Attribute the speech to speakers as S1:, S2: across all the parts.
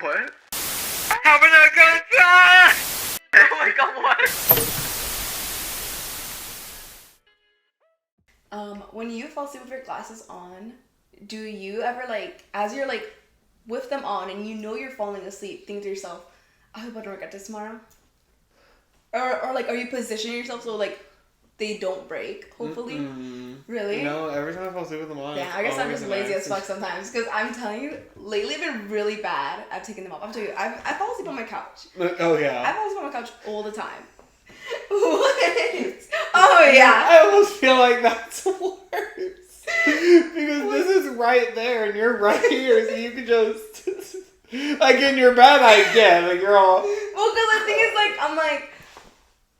S1: What? Having a good time! Oh my god, what?
S2: When you fall asleep with your glasses on, do you ever, like, as you're, like, with them on and you know you're falling asleep, think to yourself, I hope I don't regret this tomorrow? Or like, are you positioning yourself so, like, they don't break, hopefully? Really?
S3: No, every time I fall asleep with them on.
S2: Yeah, I guess I'm just lazy as fuck sometimes. Because I'm telling you, lately I've been really bad at taking them off. I'm telling you, I fall asleep on my couch.
S3: Oh, yeah.
S2: I fall asleep on my couch all the time. What? Oh, yeah.
S3: I almost feel like that's worse. Because this is right there and you're right here, so you can just... like, in your bed, I get. Like, you're all...
S2: Well, because the thing is, like,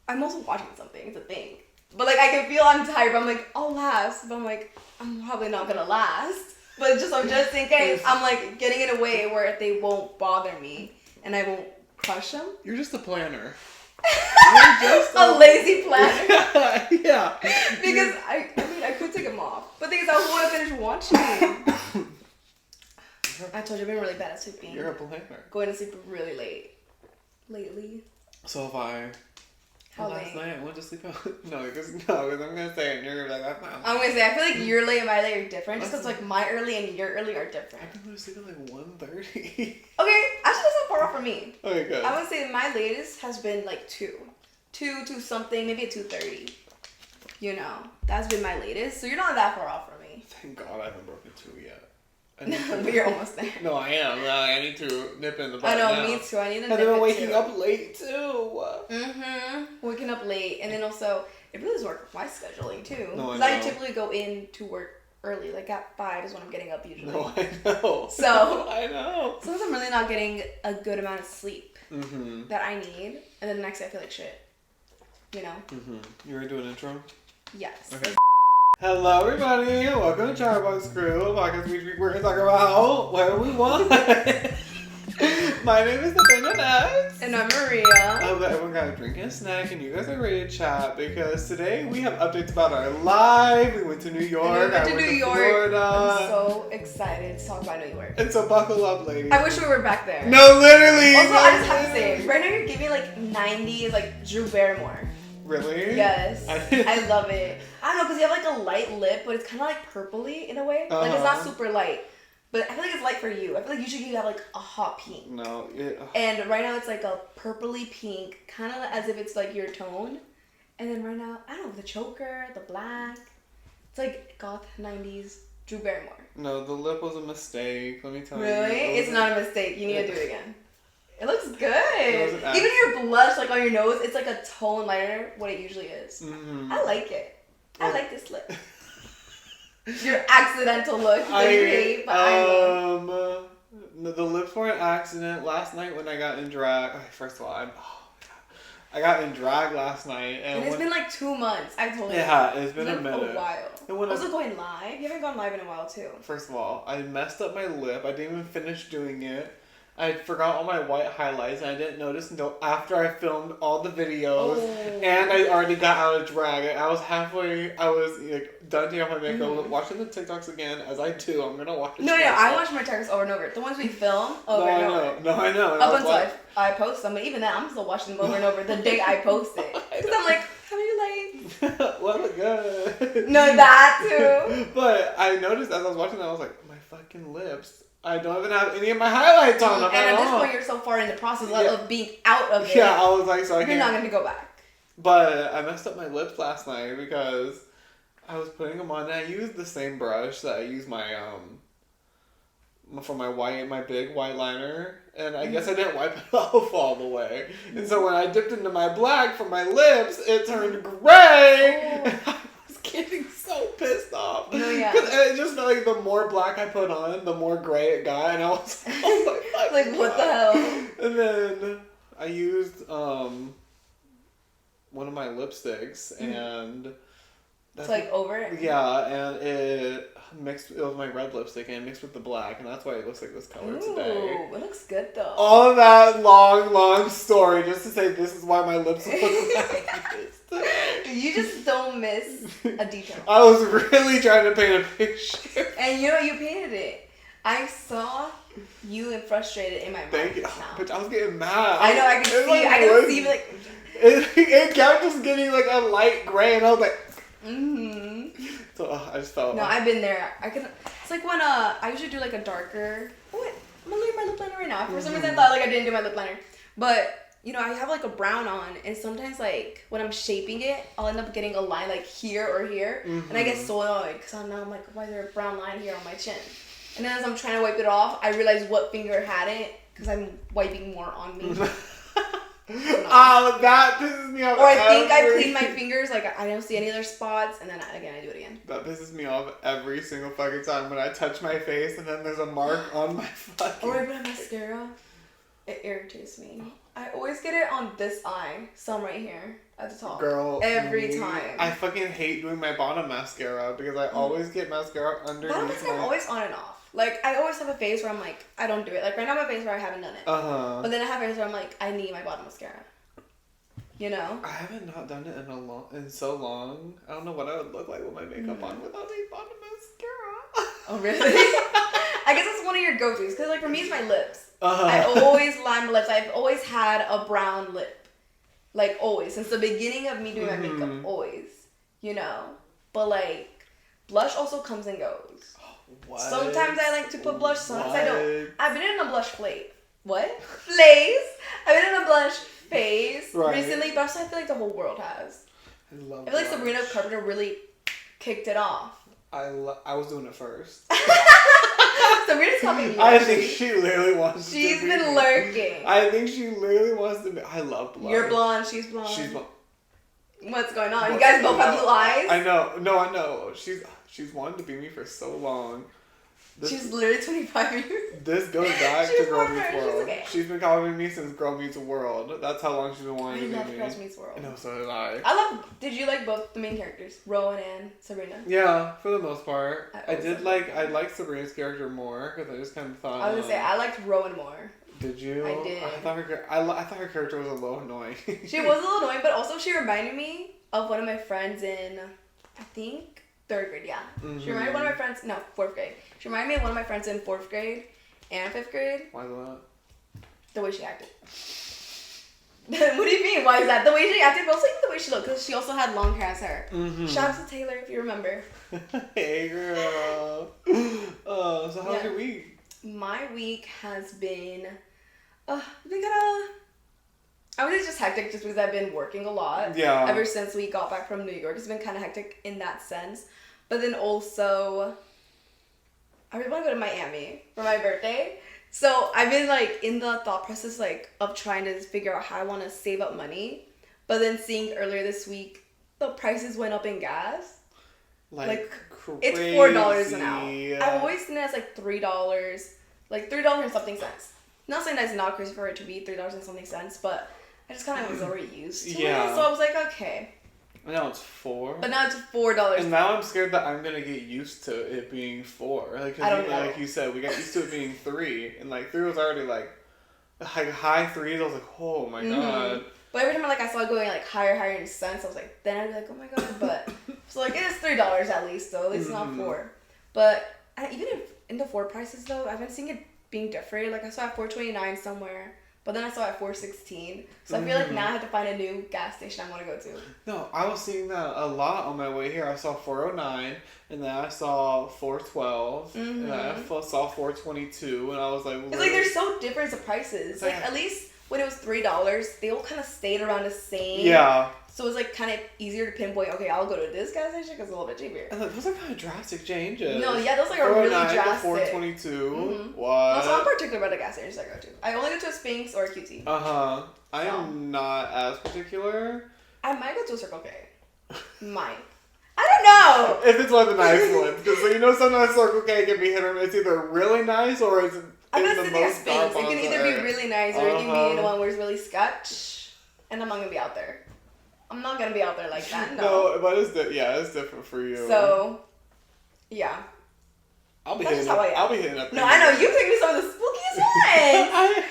S2: I'm also watching something. It's a thing. But, like, I can feel I'm tired, but I'm like, I'll last. But I'm like, I'm probably not gonna last. But just in case, I'm, like, getting in a way where they won't bother me. And I won't crush them.
S3: You're just a planner.
S2: A lazy planner.
S3: Yeah.
S2: Because, I could take them off. But the thing is, I want to finish watching. I told you, I've been really bad at sleeping.
S3: You're a planner.
S2: Going to sleep really late. Lately.
S3: So if I...
S2: How
S3: last
S2: late?
S3: night I went to sleep out. No, because I'm going to say it and you're going to be like, that's not...
S2: I'm going to say, I feel like your late and my late are different. Just because, like, my early and your early are different.
S3: I can go to sleep at like 1:30.
S2: Okay, actually that's not far off from me.
S3: Okay, good.
S2: I would say my latest has been like 2 to something, maybe a 2:30. You know, that's been my latest. So you're not that far off from me.
S3: Thank God I haven't broken 2 yet.
S2: But you're almost there.
S3: No, I am. I need to nip in the butt
S2: I know,
S3: now.
S2: me too. I need to
S3: And
S2: nip
S3: then I'm
S2: it
S3: waking
S2: too.
S3: up late too.
S2: Waking up late, and then also it really does work with my scheduling too.
S3: No, I
S2: Because I
S3: know.
S2: typically go in to work early, like at 5 is when I'm getting up usually.
S3: No, I know.
S2: So
S3: I know.
S2: sometimes I'm really not getting a good amount of sleep
S3: Mm-hmm.
S2: that I need, and then the next day I feel like shit. You know?
S3: Mm-hmm. You ready to do an intro?
S2: Yes.
S3: Okay. Hello, everybody. Welcome to Charbox Crew, a podcast which we're going to talk about whatever we want. My name is Nathaniel.
S2: And I'm Maria.
S3: I hope that everyone got a drink and a snack and you guys are ready to chat because today we have updates about our life. We went to New York.
S2: We went to New York.
S3: Florida.
S2: I'm so excited to talk about New York.
S3: And so buckle up, ladies.
S2: I wish we were back there.
S3: No, literally.
S2: Also, I just have to say, right now you're giving like 90s, like Drew Barrymore.
S3: Really?
S2: Yes. I love it. I don't know, because you have like a light lip, but it's kind of like purpley in a way. Like it's not super light. But I feel like it's light for you. I feel like usually you have like a hot pink.
S3: No.
S2: And right now it's like a purpley pink, kind of as if it's like your tone. And then right now, I don't know, the choker, the black. It's like goth 90s Drew Barrymore.
S3: No, the lip was a mistake. Let me tell you.
S2: Really? It's not a mistake. You need to do it again. It looks good.
S3: It
S2: Even your blush, like on your nose, it's like a tone lighter what it usually is.
S3: Mm-hmm.
S2: I like it. I like this lip. Your accidental look that you hate, but I love.
S3: The lips were an accident. Last night when I got in drag, okay, first of all, I got in drag last night.
S2: And it's been like 2 months, I told you.
S3: Yeah, it's been a
S2: It's
S3: minute.
S2: a while.
S3: And when
S2: Also going live. You haven't gone live in a while too.
S3: First of all, I messed up my lip. I didn't even finish doing it. I forgot all my white highlights and I didn't notice until after I filmed all the videos and I already got out of drag. I was like done taking off my makeup, watching the TikToks again as I do. I'm gonna watch.
S2: No, I watch my TikToks over and over. The ones we film over and over.
S3: No, I know.
S2: Up until I post them, but even then, I'm still watching them over and over the day I post it. Because I'm like, how many likes?
S3: Well, good.
S2: No, that too.
S3: But I noticed as I was watching that, I was like, my fucking lips. I don't even have any of my highlights on them
S2: and at this point, you're so far in the process of being out of it.
S3: Yeah, I was like,
S2: you're not going to go back.
S3: But I messed up my lips last night because I was putting them on and I used the same brush that I use my for my big white liner, and I guess I didn't wipe it off all the way. And so when I dipped into my black for my lips, it turned gray. And I was getting so pissed off.
S2: No, yeah.
S3: Because it just felt like the more black I put on, the more gray it got, and I was like, oh my God.
S2: Like, what the hell?
S3: And then I used one of my lipsticks, and
S2: It's like over it?
S3: Yeah, and it was my red lipstick and it mixed with the black, and that's why it looks like this color today.
S2: Ooh, it looks good though.
S3: All of that long story just to say this is why my lips look like this today.
S2: You just don't miss a detail.
S3: I was really trying to paint a picture.
S2: And you know, you painted it. I saw you and frustrated in my mind.
S3: Thank you.
S2: Now.
S3: Bitch, I was getting mad.
S2: I know, I can see.
S3: like,
S2: I can see, like.
S3: It kept just getting like a light gray, and I was like. So I just felt.
S2: No, I've been there. I can. It's like when I usually do like a darker. Oh wait, I'm gonna leave my lip liner right now. For some reason, I thought like I didn't do my lip liner, but. You know, I have like a brown on, and sometimes like when I'm shaping it, I'll end up getting a line like here or here, and I get so annoyed because I'm like, why is there a brown line here on my chin? And then as I'm trying to wipe it off, I realize what finger had it because I'm wiping more on me.
S3: Oh, that pisses me off.
S2: Or I think I cleaned my fingers, like I don't see any other spots, and then again I do it again.
S3: That pisses me off every single fucking time when I touch my face and then there's a mark on my fucking.
S2: Or I put on mascara. It irritates me. I always get it on this eye, some right here at the top.
S3: Girl,
S2: every time.
S3: I fucking hate doing my bottom mascara because I always get mascara underneath.
S2: Bottom mascara I'm always on and off. Like I always have a phase where I'm like, I don't do it. Like right now, my phase where I haven't done it. But then I have a phase where I'm like, I need my bottom mascara. You know.
S3: I haven't not done it in so long. I don't know what I would look like with my makeup on without a bottom mascara.
S2: Oh really? I guess it's one of your go-tos because like for me it's my lips. I always line my lips. I've always had a brown lip. Like always. Since the beginning of me doing my makeup. Always. You know? But like, blush also comes and goes.
S3: What?
S2: Sometimes I like to put blush, sometimes I don't. I've been in a blush phase. What? Phase? I've been in a blush phase recently, but also I feel like the whole world has.
S3: I love
S2: I feel like Sabrina Carpenter really kicked it off.
S3: I was doing it first.
S2: Sabrina's copying you.
S3: I think she literally wants
S2: She's
S3: to be.
S2: been lurking.
S3: I think she literally wants to be. I love blonde.
S2: You're blonde, she's blonde.
S3: She's blonde.
S2: What's going on? You guys both have blue eyes?
S3: I know. No, I know. She's wanted to be me for so long.
S2: She's literally 25 years.
S3: This goes back to Girl Meets World.
S2: Okay.
S3: She's been copying me since Girl Meets World. That's how long she's been wanting to be me.
S2: I love Girl Meets World.
S3: No, so did I.
S2: Did you like both the main characters? Rowan and Sabrina?
S3: Yeah, for the most part. I
S2: liked
S3: liked Sabrina's character more because I just kind of thought.
S2: I was gonna say, I liked Rowan more.
S3: Did you?
S2: I did.
S3: I thought her character was a little annoying.
S2: She was a little annoying, but also she reminded me of one of my friends in, I think, 3rd grade, yeah. Mm-hmm. She reminded one of my friends, no, 4th grade. She reminded me of one of my friends in 4th grade and 5th grade.
S3: Why is that?
S2: The way she acted. What do you mean? Why is that? The way she acted, but also even the way she looked, because she also had long hair as her. Mm-hmm. Shout out to Taylor, if you remember.
S3: Hey, girl. So how's your week?
S2: My week has been, I think I was just hectic just because I've been working a lot.
S3: Yeah.
S2: Ever since we got back from New York. It's been kind of hectic in that sense. But then also, I really want to go to Miami for my birthday. So I've been like in the thought process like of trying to figure out how I want to save up money. But then seeing earlier this week, the prices went up in gas. Like crazy. It's $4 an hour. I've always seen it as like $3. Like $3 and something cents. Not saying that's not crazy for it to be $3 and something cents, but I just kind of was already used to it. So I was like, okay.
S3: Now it's $4.
S2: But now it's $4.
S3: And now I'm scared that I'm gonna get used to it being $4. Like,
S2: I don't know.
S3: Like you said, we got used to it being $3, and like 3 was already like high 3s. I was like, oh my god.
S2: But every time I saw it going like higher in cents, I was like, then I'd be like, oh my god. But so like it is $3 at least though. At least not $4. But even if in the $4 prices though, I've been seeing it being different. Like I saw it at $4.29 somewhere. But then I saw it at $4.16. So I feel like now I have to find a new gas station I want to go to.
S3: No, I was seeing that a lot on my way here. I saw $4.09, and then I saw $4.12, and then I saw $4.22, and I was like,
S2: it's like they're so different the prices. Like at least when it was $3, they all kind of stayed around the same.
S3: Yeah.
S2: So it was like kind of easier to pinpoint. Okay, I'll go to this gas station because it's a little bit cheaper.
S3: And those are kind of drastic changes.
S2: No, yeah, those are really drastic.
S3: $4.22. What?
S2: Also, I'm particular about the gas stations I go to. I only go to a Sphinx or a QT.
S3: I am not as particular.
S2: I might go to a Circle K. Might. I don't know.
S3: If it's one of the nice ones, because sometimes Circle K can be hit or miss. It's either really nice or it's
S2: I'm gonna
S3: the
S2: say
S3: most
S2: Sphinx. It can either be really nice or it can be the one where it's really sketch, and I'm not gonna be out there. I'm not gonna be out there like that. No,
S3: but it's different for you.
S2: So, yeah.
S3: I'll be hitting up.
S2: No, I know you took me some of the spookiest ones.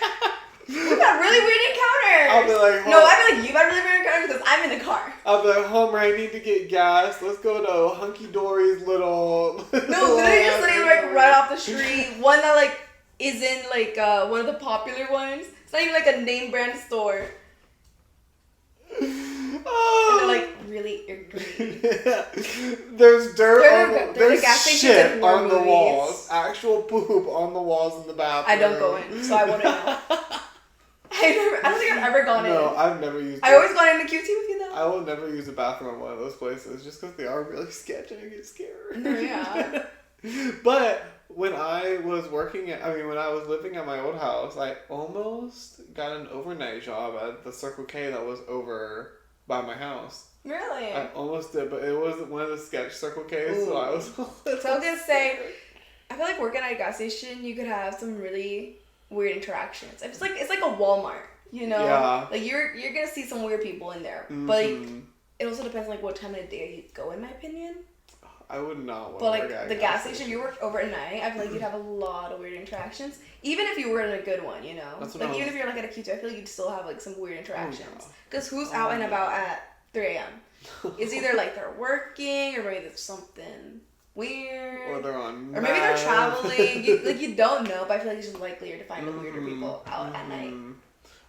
S2: You got really weird encounters.
S3: I'll be like,
S2: I'd be like, you got really weird encounters because I'm in the car.
S3: I'll be like, Homer, I need to get gas. Let's go to Hunky Dory's little.
S2: No, literally just sitting like right off the street, one that like isn't like one of the popular ones. It's not even like a name brand store.
S3: Oh.
S2: And they're like really irritating.
S3: There's dirt
S2: They're
S3: on the, there's
S2: gas stations
S3: shit
S2: in horror
S3: on the
S2: movies.
S3: walls. Actual poop on the walls in the bathroom.
S2: I don't go in, so I wouldn't know. I don't think I've ever gone in.
S3: No, I've never used
S2: I always gone in the QT with you though.
S3: I will never use a bathroom at one of those places just because they are really sketchy and I get scared.
S2: Yeah.
S3: But when I was when I was living at my old house, I almost got an overnight job at the Circle K that was over by my house.
S2: Really?
S3: I almost did, but it was one of the sketch Circle K's, so I was
S2: So I was gonna say, I feel like working at a gas station, you could have some really weird interactions. It's like a Walmart, you know?
S3: Yeah.
S2: Like you're gonna see some weird people in there, but like, it also depends like what time of the day you go, in my opinion.
S3: I would not want
S2: But
S3: to work
S2: like
S3: at
S2: the
S3: a
S2: gas station, you work overnight. I feel like you'd have a lot of weird interactions, even if you were in a good one, you know.
S3: That's what
S2: Like
S3: I
S2: even
S3: was-
S2: if you're like at a Q2, I feel like you'd still have like some weird interactions.
S3: Oh,
S2: Because who's out and about at 3 a.m.? It's either like they're working or maybe there's something weird.
S3: Or they're on
S2: Or maybe they're
S3: meth.
S2: traveling. You don't know, but I feel like it's just likelier to find the weirder people out at night.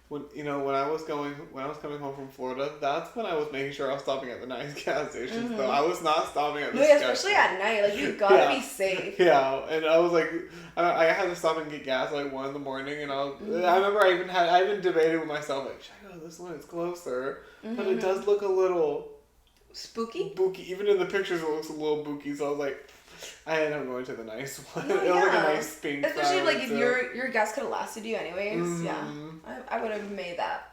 S3: When when I was coming home from Florida, that's when I was making sure I was stopping at the nice gas stations. Though I was not stopping at the
S2: No, yeah, especially at night. Like you gotta be safe.
S3: Yeah, and I was like, I had to stop and get gas like 1 a.m, and I remember I even debated with myself like, should I go this one? It's closer, but it does look a little
S2: Spooky?
S3: booky. Even in the pictures, it looks a little booky. So I was like, I ended up going to the nice one.
S2: No,
S3: It was like a
S2: yeah.
S3: nice pink.
S2: Especially
S3: flower,
S2: like if
S3: too.
S2: your gas could have lasted you anyways. Yeah, I would have made that.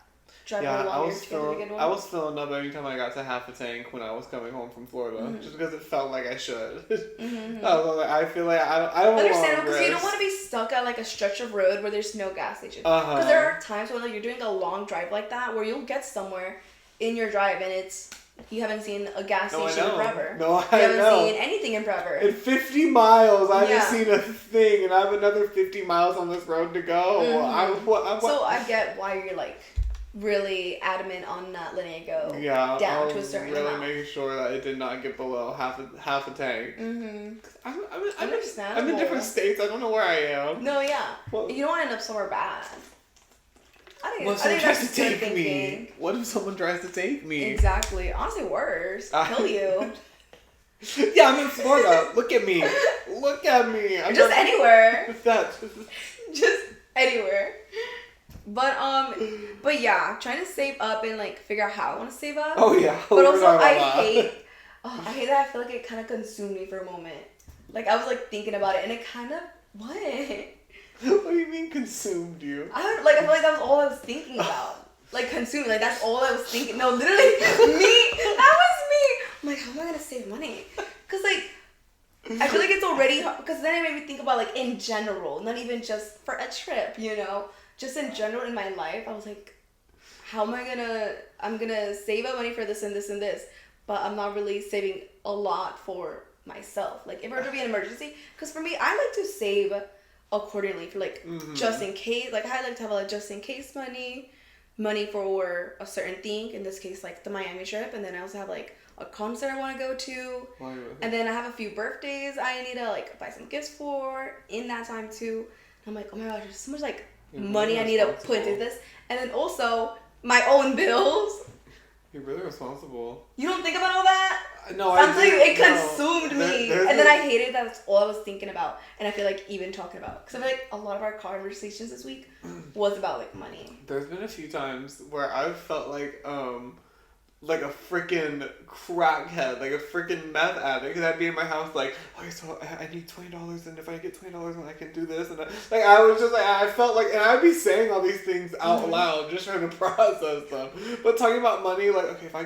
S2: Drive
S3: Yeah,
S2: a little
S3: I
S2: longer
S3: was
S2: to get to the good one.
S3: I was filling up every time I got to half a tank when I was coming home from Florida, just because it felt like I should. I was like, I feel like I don't
S2: Understandable,
S3: want
S2: because
S3: to
S2: you don't want to be stuck at like a stretch of road where there's no gas station. Because there are times when like you're doing a long drive like that where you'll get somewhere in your drive and you haven't seen a gas station in forever.
S3: No,
S2: You haven't seen anything in forever.
S3: In 50 miles, I
S2: Yeah.
S3: haven't seen a thing, and I have another 50 miles on this road to go.
S2: So I get why you're like really adamant on not letting it go down to a certain
S3: really
S2: amount.
S3: making sure that it did not get below half a tank. I'm in different states. I don't know where I am.
S2: No, yeah.
S3: Well-
S2: You don't want to end up somewhere bad. I
S3: What if
S2: think
S3: someone tries to
S2: that's good
S3: take me?
S2: thinking.
S3: What if someone tries to take me?
S2: Exactly. Honestly, worse. Kill you.
S3: Yeah, I'm in Florida. Look at me. Look at me. I'm
S2: Just anywhere.
S3: That.
S2: Just anywhere. But yeah, trying to save up and like figure out how I want to save up.
S3: Oh yeah.
S2: But also I hate that. I feel like it kind of consumed me for a moment. Like I was like thinking about it and it kind of what?
S3: What do you mean consumed you?
S2: I feel like that was all I was thinking about. Like consuming, like that's all I was thinking. No, literally me. That was me. I'm like, how am I gonna save money? Cause like I feel like it's already hard. Cause then it made me think about like in general, not even just for a trip, you know. Just in general in my life, I was like, how am I gonna? I'm gonna save up money for this and this and this, but I'm not really saving a lot for myself. Like if it were to be an emergency, because for me, I like to save accordingly for like just in case. Like I like to have like just in case money for a certain thing. In this case, like the Miami trip, and then I also have like a concert I want to go to, and then I have a few birthdays I need to like buy some gifts for in that time too. And I'm like, oh my gosh, there's so much like money I need to put into this, and then also my own bills.
S3: You're really responsible.
S2: You don't think about all that?
S3: No,
S2: I'm telling you, it
S3: no.
S2: consumed me, and then I hated that. That's all I was thinking about, and I feel like even talking about, because I feel like a lot of our conversations this week was about like money.
S3: There's been a few times where I've felt like a freaking crackhead, like a freaking meth addict, because I'd be in my house like, okay, so I need $20, and if I get $20, then I can do this, and I was just like, I felt like, and I'd be saying all these things out loud, just trying to process them, but talking about money, like, okay, if I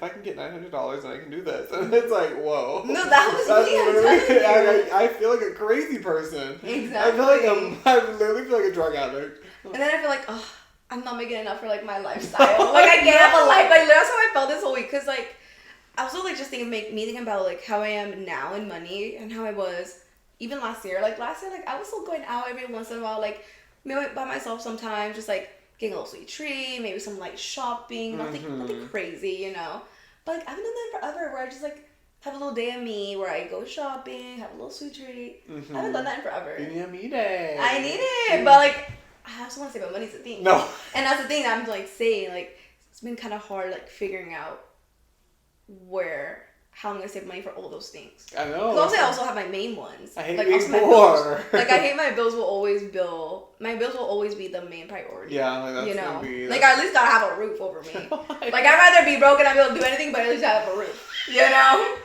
S3: can get $900, then I can do this, and it's like, whoa.
S2: No, that was me.
S3: I feel like a crazy person.
S2: Exactly.
S3: I literally feel like a drug addict.
S2: And then I feel like, oh, I'm not making enough for like my lifestyle. Like I can't have a life. Like that's how I felt this whole week. Cause like I was also like just thinking about like how I am now in money and how I was even last year. Like last year, like I was still going out every once in a while, like maybe by myself sometimes, just like getting a little sweet treat, maybe some light shopping, nothing crazy, you know. But like I haven't done that in forever. Where I just like have a little day of me where I go shopping, have a little sweet treat.
S3: Mm-hmm.
S2: I haven't done that in forever.
S3: Give me a me day.
S2: I need it, but like I also want to save my money. Is the thing.
S3: No.
S2: And that's the thing that I'm like saying. Like it's been kind of hard, like figuring out how I'm gonna save money for all those things.
S3: I know.
S2: Because I also have my main ones.
S3: I hate
S2: like,
S3: being
S2: my
S3: poor.
S2: bills. Like I hate my bills will always My bills will always be the main priority.
S3: Yeah, like that's
S2: you know,
S3: gonna be.
S2: like I at least gotta have a roof over me. Like I'd rather be broke and not be able to do anything, but at least I have a roof. You know,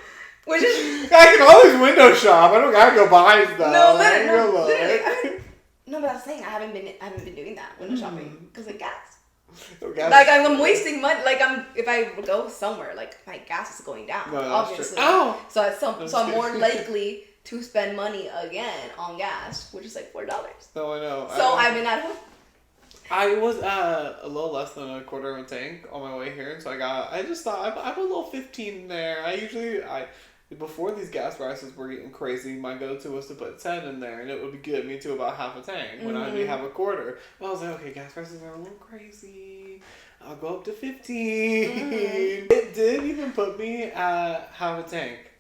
S2: which is.
S3: I can always window shop. I don't gotta go buy stuff.
S2: No, literally. I mean, no, but I was saying I haven't been doing that window shopping because like gas. Like I'm wasting money. Like if I go somewhere, like my gas is going down.
S3: No,
S2: obviously.
S3: Ow!
S2: So I'm more likely to spend money again on gas, which is like $4.
S3: No, I know.
S2: So I've been at home.
S3: I was a little less than a quarter of a tank on my way here, and so I just thought I put a little 15 there. Before these gas prices were getting crazy, my go-to was to put 10 in there, and it would get me to about half a tank when I'd have a quarter. But I was like, okay, gas prices are a little crazy. I'll go up to 15. It did even put me at half a tank.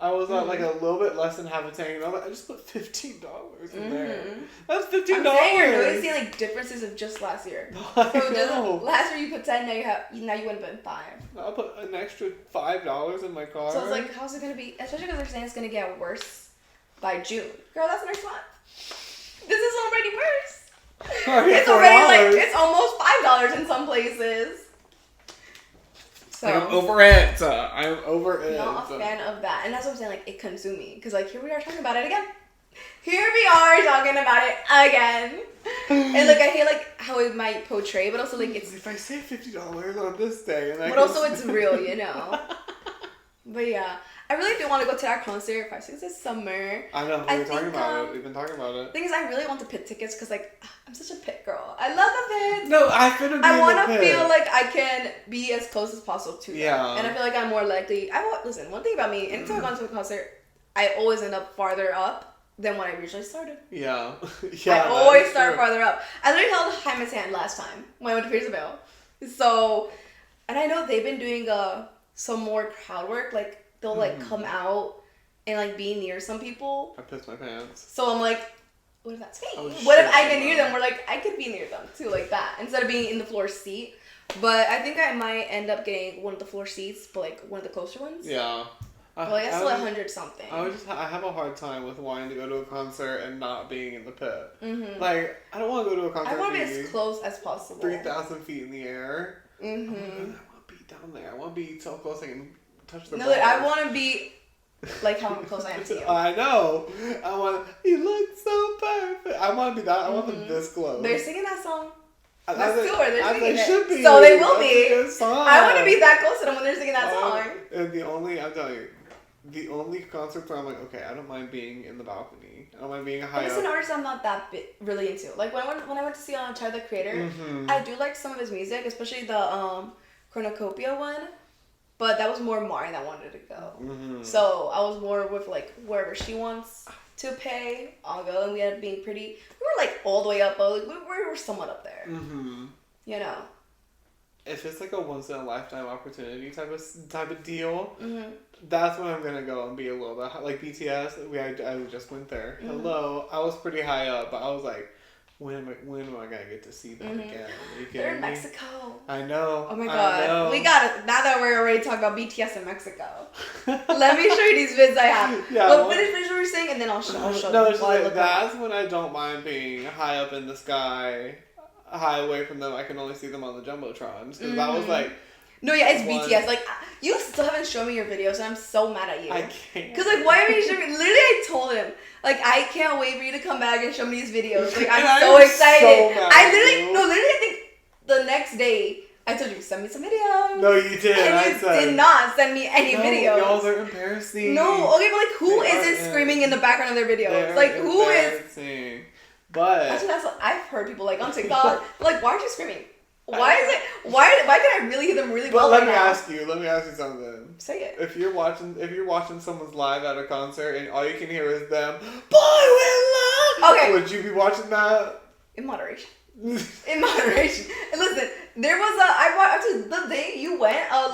S3: I was at like a little bit less than half a tank, and I just put $15 in there. That's $15.
S2: I'm saying you're noticing like differences of just last year.
S3: I know.
S2: Last year you put 10, now you went to 5.
S3: I'll put an extra $5 in my car.
S2: So it's like, how's it gonna be? Especially because they're saying it's gonna get worse by June. Girl, that's next month. This is already worse. It's already it's almost $5 in some places. So
S3: I'm over it. I'm over it.
S2: Not a fan of that, and that's what I'm saying. Like it consumed me because like here we are talking about it again. Here we are talking about it again. And like I hate like how it might portray, but also like it's.
S3: If I save $50 on this day, and
S2: but also it's real, you know. But yeah, I really do want to go to that concert. 5 6 this summer.
S3: I know. We've been talking about it.
S2: The thing is, I really want the pit tickets because like I'm such a pit girl. I love the pits.
S3: No, I
S2: want to feel like I can be as close as possible to them.
S3: Yeah.
S2: And I feel like I'm more likely. Listen. One thing about me, anytime I've gone to a concert, I always end up farther up than when I originally started.
S3: Yeah.
S2: I always start farther up. I literally held Jaime's hand last time when I went to Pierce the Veil. So, and I know they've been doing some more crowd work. Like they'll like come out and like be near some people.
S3: I pissed my pants.
S2: So I'm like, what if that's me?
S3: Oh,
S2: what if I get near them? We're like, I could be near them too, like that, instead of being in the floor seat. But I think I might end up getting one of the floor seats, but like one of the closer ones.
S3: Yeah.
S2: But like that's still 100 something.
S3: I have a hard time with wanting to go to a concert and not being in the pit.
S2: Mm-hmm.
S3: Like I don't want to go to a concert.
S2: I want to be as close as possible.
S3: 3,000 feet in the air.
S2: Mm-hmm.
S3: I want to be down there. I want to be so close I can touch the.
S2: No, like, I want to be like how close I am to you.
S3: I know. You look so perfect. I want to be that. I want them this close.
S2: They're singing that song.
S3: As
S2: they're singing it.
S3: Should be.
S2: So they will be.
S3: That's a good song.
S2: I want to be that close to them when they're singing that song.
S3: And I'm telling you, the only concerts where I'm like, okay, I don't mind being in the balcony. I don't mind being high up.
S2: It's an artist I'm not that really into. Like when I went to see Tyler the Creator, I do like some of his music, especially the Cornucopia one. But that was more Mari that wanted to go. Mm-hmm. So I was more with like wherever she wants to pay, I'll go. And we had being pretty. We were like all the way up, but like, we were somewhat up there. Mm-hmm. You know.
S3: If it's like a once in a lifetime opportunity type of deal, that's when I'm gonna go and be a little bit like BTS. I just went there. Mm-hmm. Hello, I was pretty high up, but I was like, when am I gonna get to see them again? Are you kidding
S2: They're in
S3: me?
S2: Mexico.
S3: I know.
S2: Oh my god, we gotta. Now that we're already talking about BTS in Mexico, let me show you these vids I have. Yeah, well, finish what you're saying, and then I'll show.
S3: No, it's like, that's when I don't mind being high up in the sky. High away from them, I can only see them on the jumbotrons because that was like.
S2: No, yeah, it's BTS. Like you still haven't shown me your videos, and I'm so mad at you.
S3: I can't.
S2: Cause like, why are you showing me? Literally, I told him like I can't wait for you to come back and show me these videos. Like I'm so excited.
S3: So
S2: I think the next day I told you send me some videos.
S3: No, you did.
S2: And you did not send me any videos.
S3: No, they're embarrassing.
S2: No, okay, but like who isn't screaming in the background of their videos? Like who is?
S3: But
S2: actually, that's what I've heard people like on TikTok. Like, why aren't you screaming? Why is it? Why can I really hear them really well?
S3: But let me ask you something.
S2: Say it.
S3: If you're watching someone's live at a concert and all you can hear is them, boy with love.
S2: Okay.
S3: Would you be watching that?
S2: In moderation. In moderation. And listen, There was I watched the day you went, a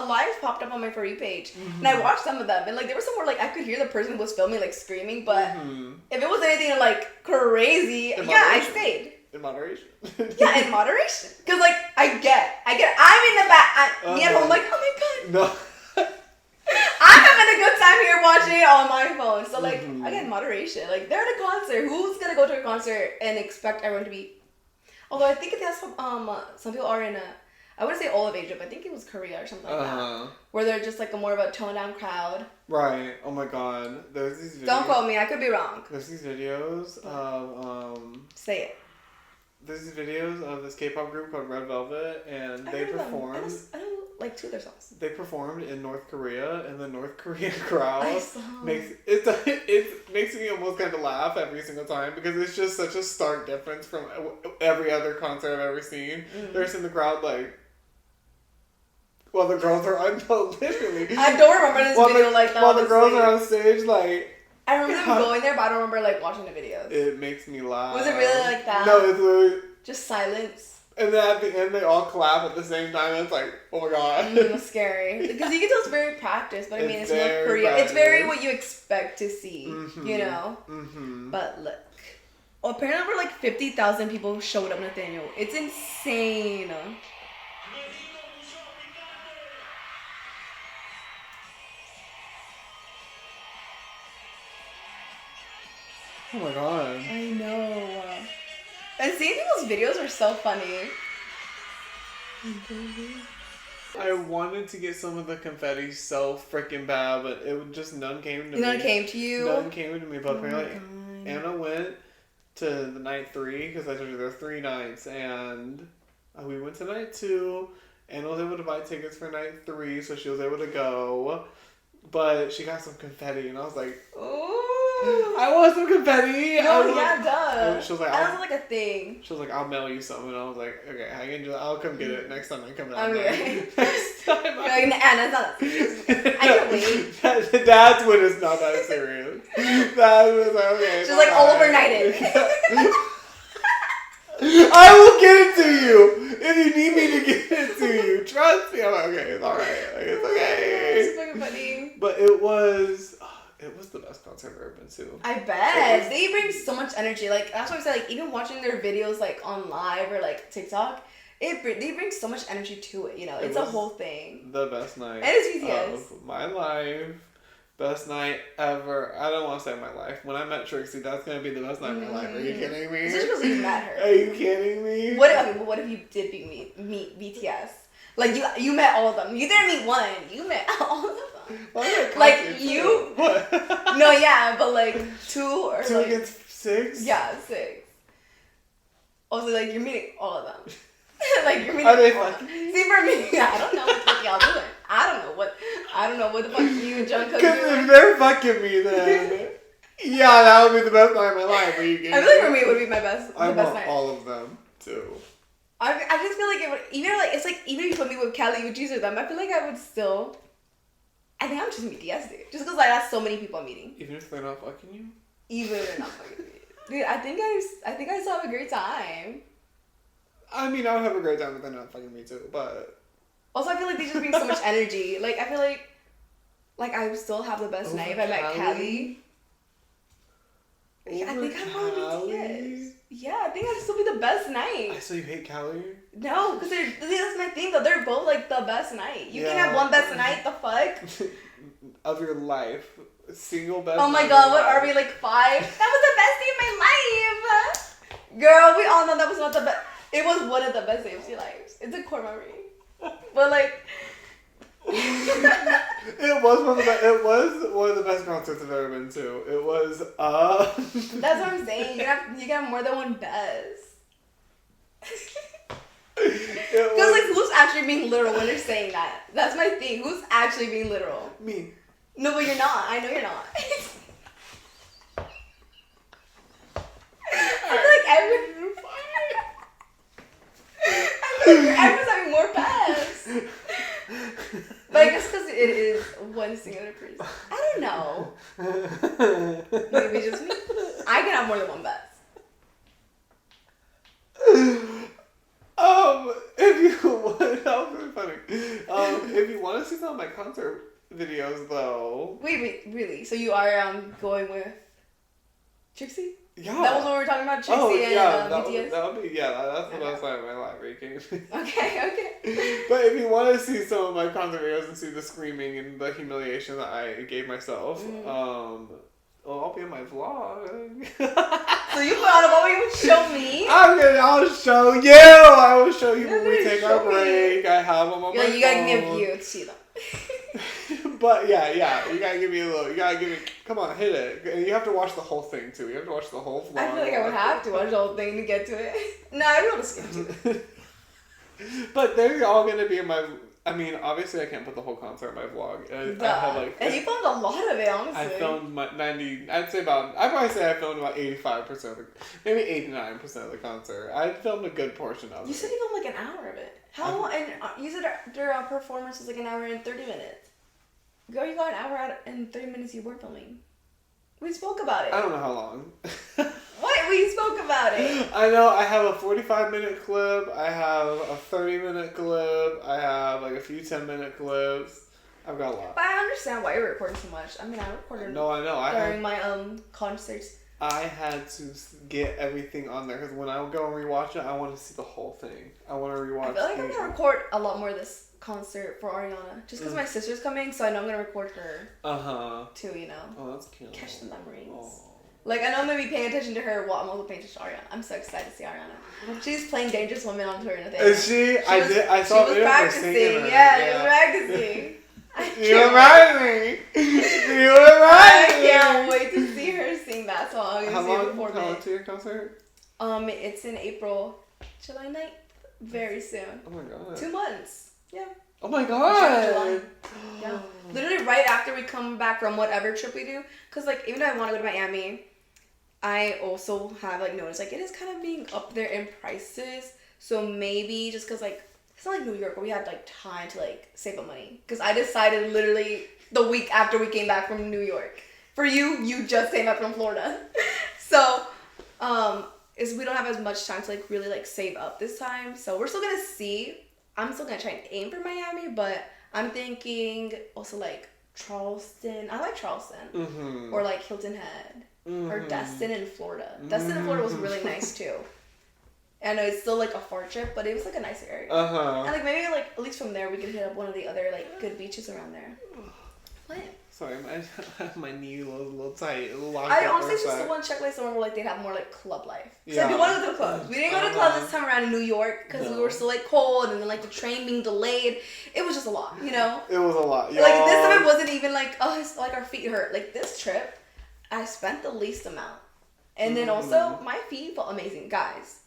S2: live popped up on my For You page, and I watched some of them, and like there was some where like I could hear the person who was filming like screaming, but if it was anything like crazy, I stayed.
S3: In moderation.
S2: Yeah, in moderation, because like I get, I'm in the back, me at home like, oh my god,
S3: No.
S2: I'm having a good time here watching it on my phone. So like again, moderation. Like they're at a concert. Who's gonna go to a concert and expect everyone to be? Although I think that's some people are in I wouldn't say all of Asia, but I think it was Korea or something like that, where they're just like a more of a toned down crowd.
S3: Right. Oh my god. There's these videos.
S2: Don't quote me. I could be wrong.
S3: There's these videos of
S2: Say it.
S3: There's these videos of this K-pop group called Red Velvet, and they performed.
S2: I know like two of their songs.
S3: They performed in North Korea, and the North Korean crowd makes me almost kind of laugh every single time because it's just such a stark difference from every other concert I've ever seen. They're just in the crowd like. Well, the girls are literally.
S2: I don't remember this video like that.
S3: While the girls are on stage, like.
S2: I remember them going there, but I don't remember like watching the videos.
S3: It makes me laugh.
S2: Was it really like that?
S3: No, it's literally.
S2: Just silence.
S3: And then at the end, they all clap at the same time. And it's like, oh my god.
S2: It's scary because you can tell it's very practiced, but I mean, it's North Korea. It's very what you expect to see, you know. But look, apparently, over like 50,000 people showed up, Nathaniel. It's insane.
S3: Oh my god.
S2: I know. And seeing people's videos are so funny.
S3: I wanted to get some of the confetti so freaking bad, but none came to me.
S2: None came to you?
S3: None came to me, but apparently Anna went to the night 3, because I told you there were 3 nights, and we went to night 2. Anna was able to buy tickets for night 3, so she was able to go, but she got some confetti, and I was like,
S2: ooh.
S3: I want some confetti.
S2: Duh.
S3: She was like,
S2: that was like a thing.
S3: She was like, I'll mail you some, and I was like, okay, I can do that. I'll come get it next time I come down.
S2: Okay.
S3: Next time.
S2: You're like, Anna's not that serious. I can wait.
S3: That's when it's not that serious. That was like, okay.
S2: She's like overnighted.
S3: I will get it to you if you need me to get it to you. Trust me. I'm like, okay, it's alright. Like, it's okay.
S2: It's fucking funny.
S3: But it was the best concert I've ever been to.
S2: I bet. They bring so much energy. Like, that's why I said, like, even watching their videos, like, on live or, like, TikTok, they bring so much energy to it, you know? It's a whole thing.
S3: The best night.
S2: And it's BTS.
S3: Of my life. Best night ever. I don't want to say my life. When I met Trixie, that's going to be the best night of my life. Are you kidding me?
S2: Just because you met her.
S3: Are you kidding me?
S2: What if you did meet BTS? Like, you met all of them. You didn't meet one. You met all of them. Like, you...
S3: What?
S2: No, yeah, but, like, 2 or,
S3: 2
S2: like...
S3: against 6?
S2: Yeah, 6. Also, like, you're meeting all of them. Like, you're meeting
S3: Are they
S2: all of them.
S3: fucking?
S2: See, for me, I don't know what the fuck y'all doing. I don't know what the fuck you and Jungkook
S3: Because
S2: doing.
S3: if they're fucking me, then... yeah, that would be the best night of my life. Are you kidding
S2: I feel like for me, it would be my best
S3: I
S2: best
S3: want
S2: night.
S3: all of them, too.
S2: I just feel like it would... Even if you put me with Kelly, Uchis, or them, I feel like I would still... I think I'm just BTS, dude. Just because like that's so many people I'm meeting.
S3: Even if they're not fucking you?
S2: Even if they're not fucking me. Dude, I think I still have a great time.
S3: I mean, I would have a great time if they're not fucking me too, but...
S2: Also, I feel like they just bring so much energy. Like, I feel like I would still have the best night if I met Callie. Yeah, I think I'd probably BTS. Yeah, I think I'd still be the best night.
S3: So you hate Callie?
S2: No, because that's my thing though. They're both like the best night. You can have one best night, the fuck?
S3: Of your life. Single best
S2: Oh my
S3: night
S2: god,
S3: of
S2: what
S3: your
S2: are we, like 5? That was the best day of my life! Girl, we all know that was not the best. It was one of the best days of your life. It's a core memory. But like...
S3: It was one of the best concerts I've ever been to. It was
S2: That's what I'm saying. You can have more than one best. Because like who's actually being literal when they're saying that? That's my thing. Who's actually being literal?
S3: Me.
S2: No, but you're not. I know you're not. I feel like everyone's having more best. But I guess because it is one singular person. I don't know. Maybe just me. I can have more than one best.
S3: If to see some of my concert videos, though.
S2: Wait, really? So you are going with Trixie?
S3: Yeah.
S2: That was what we were talking about, Trixie and BTS?
S3: That would be, that's the best time of my life, Ricky.
S2: Okay.
S3: But if you want to see some of my concert videos and see the screaming and the humiliation that I gave myself, I'll be in my vlog.
S2: So you put on a what you show me?
S3: I'll show you. I will show you when we take our break. I have them on my phone.
S2: You gotta give me a view to see them.
S3: But yeah, you gotta give me a little. You gotta give me. Come on, hit it. And you have to watch the whole thing too. You have to watch the whole vlog.
S2: I feel like I would have to watch the whole thing to get to it. No, I would have skip to it.
S3: But they're all gonna be in my. I mean, obviously, I can't put the whole concert in my vlog. I have
S2: and you filmed a lot of it, honestly.
S3: I filmed 90. I'd probably say I filmed about 85% of maybe 89% of the concert. I filmed a good portion of it.
S2: You said you filmed like an hour of it. How long? And you said their performance was like an hour and 30 minutes. Girl, you got an hour out and 30 minutes you weren't filming. We spoke about it.
S3: I don't know how long.
S2: What? We spoke about it.
S3: I know. I have a 45-minute clip. I have a 30-minute clip. I have like a few 10-minute clips. I've got a lot.
S2: But I understand why you're recording so much. I mean, I recorded during my concerts.
S3: I had to get everything on there because when I go and rewatch it, I want to see the whole thing. I want to rewatch.
S2: I feel like I'm gonna record a lot more this concert for Ariana, just because my sister's coming, so I know I'm gonna record her. Too, you know.
S3: Oh, that's cute.
S2: Catch the memories. Aww. Like, I know I'm gonna be paying attention to her while I'm also paying attention to Ariana. I'm so excited to see Ariana. She's playing Dangerous Woman on tour, Nathaniel.
S3: Is she? I saw
S2: she was practicing. Yeah, she was practicing.
S3: You remind me.
S2: I can't wait to see her sing that song.
S3: How long to your concert?
S2: It's in April, July 9th. Very soon.
S3: Oh my god.
S2: 2 months. Yeah.
S3: Oh my god.
S2: Yeah. Literally right after we come back from whatever trip we do. Because, like, even though I want to go to Miami, I also have, like, noticed, like, it is kind of being up there in prices. So maybe just because, like, it's not like New York where we had, like, time to, like, save up money. Because I decided literally the week after we came back from New York. For you just came back from Florida. So, we don't have as much time to, like, really, like, save up this time. So we're still going to see. I'm still going to try and aim for Miami, but I'm thinking also, like, Charleston. I like Charleston. Mm-hmm. Or, like, Hilton Head. Mm-hmm. Or Destin in Florida. Mm-hmm. Destin in Florida was really nice, too. I know it's still, like, a far trip, but it was, like, a nice area. And, like, maybe, like, at least from there, we could hit up one of the other, like, good beaches around there. What?
S3: Sorry, my knee was a little tight.
S2: I honestly just still want to check, like, somewhere where, like, they'd have more, like, club life. So I do want to go to the clubs. We didn't go to clubs this time around in New York because we were still, like, cold, and then, like, the train being delayed. It was just a lot, you know?
S3: It was a lot, y'all.
S2: Like, this time it wasn't even, like, oh, it's like our feet hurt. Like, this trip, I spent the least amount. And then also, my feet felt amazing. Guys,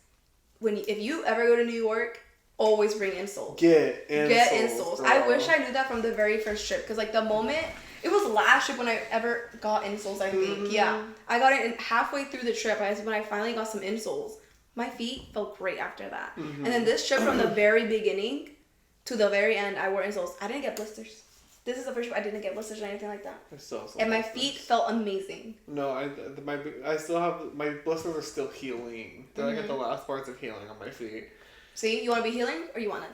S2: if you ever go to New York, always bring insoles.
S3: Get insoles.
S2: Girl. I wish I knew that from the very first trip. Because, like, the moment... It was last trip when I ever got insoles, I think. Mm-hmm. Yeah. I got it halfway through the trip. When I finally got some insoles. My feet felt great after that. Mm-hmm. And then this trip from the very beginning to the very end, I wore insoles. I didn't get blisters. This is the first trip I didn't get blisters or anything like that. And my feet felt amazing.
S3: No, I still have... My blisters are still healing. They're like at the last parts of healing on my feet.
S2: See? You want to be healing or you want to?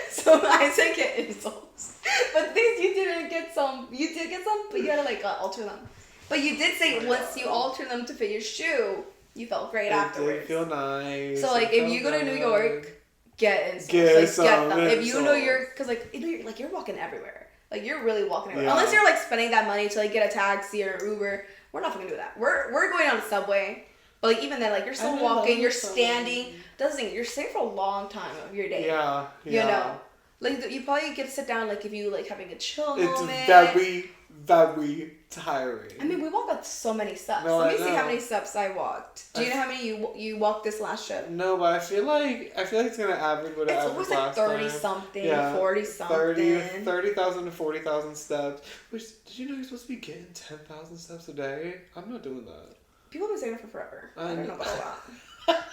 S2: So I said get insoles, but things you didn't get some. You did get some, but you gotta like alter them. But you did say once you alter them to fit your shoe, you felt great afterwards.
S3: Did feel nice.
S2: So like if you go to New York, get insoles. Get them. If you know because like you're walking everywhere. Like you're really walking everywhere. Unless you're like spending that money to like get a taxi or an Uber, we're not gonna do that. We're going on the subway. But, like, even then, like, you're still walking, you're standing. That's the thing, you're staying for a long time of your day.
S3: Yeah.
S2: You know? Like, you probably get to sit down, like, if you, like, having a chill moment.
S3: It's very, very tiring.
S2: I mean, we walked up so many steps. Let me see how many steps I walked. Do you know how many you walked this last trip?
S3: No, but I feel like it's going to average what it averaged last time.
S2: It's always like 30-something, 40-something.
S3: 30,000 to 40,000 steps. Which, did you know you're supposed to be getting 10,000 steps a day? I'm not doing that.
S2: People have been saying it for forever. I don't know about that.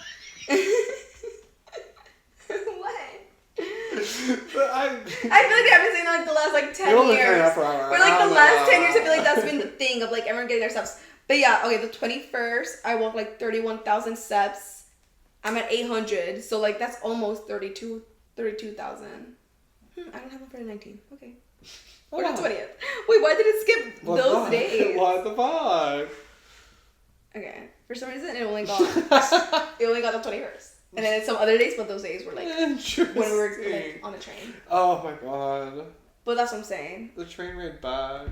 S2: What?
S3: But I
S2: feel like they haven't seen like the last like 10 years. For like the last 10 years, I feel like that's been the thing of like everyone getting their steps. But yeah, okay, the 21st, I walked like 31,000 steps. I'm at 800, so like that's almost 32,000. I don't have one for the 19th. Okay.
S3: Oh.
S2: Or the 20th. Wait, why did it skip
S3: What
S2: those
S3: the-
S2: days?
S3: What the fuck?
S2: Okay. For some reason, it only got the 21st. And then some other days, but those days were like
S3: Interesting.
S2: when we were like on a train.
S3: Oh my god.
S2: But that's what I'm saying.
S3: The train ride back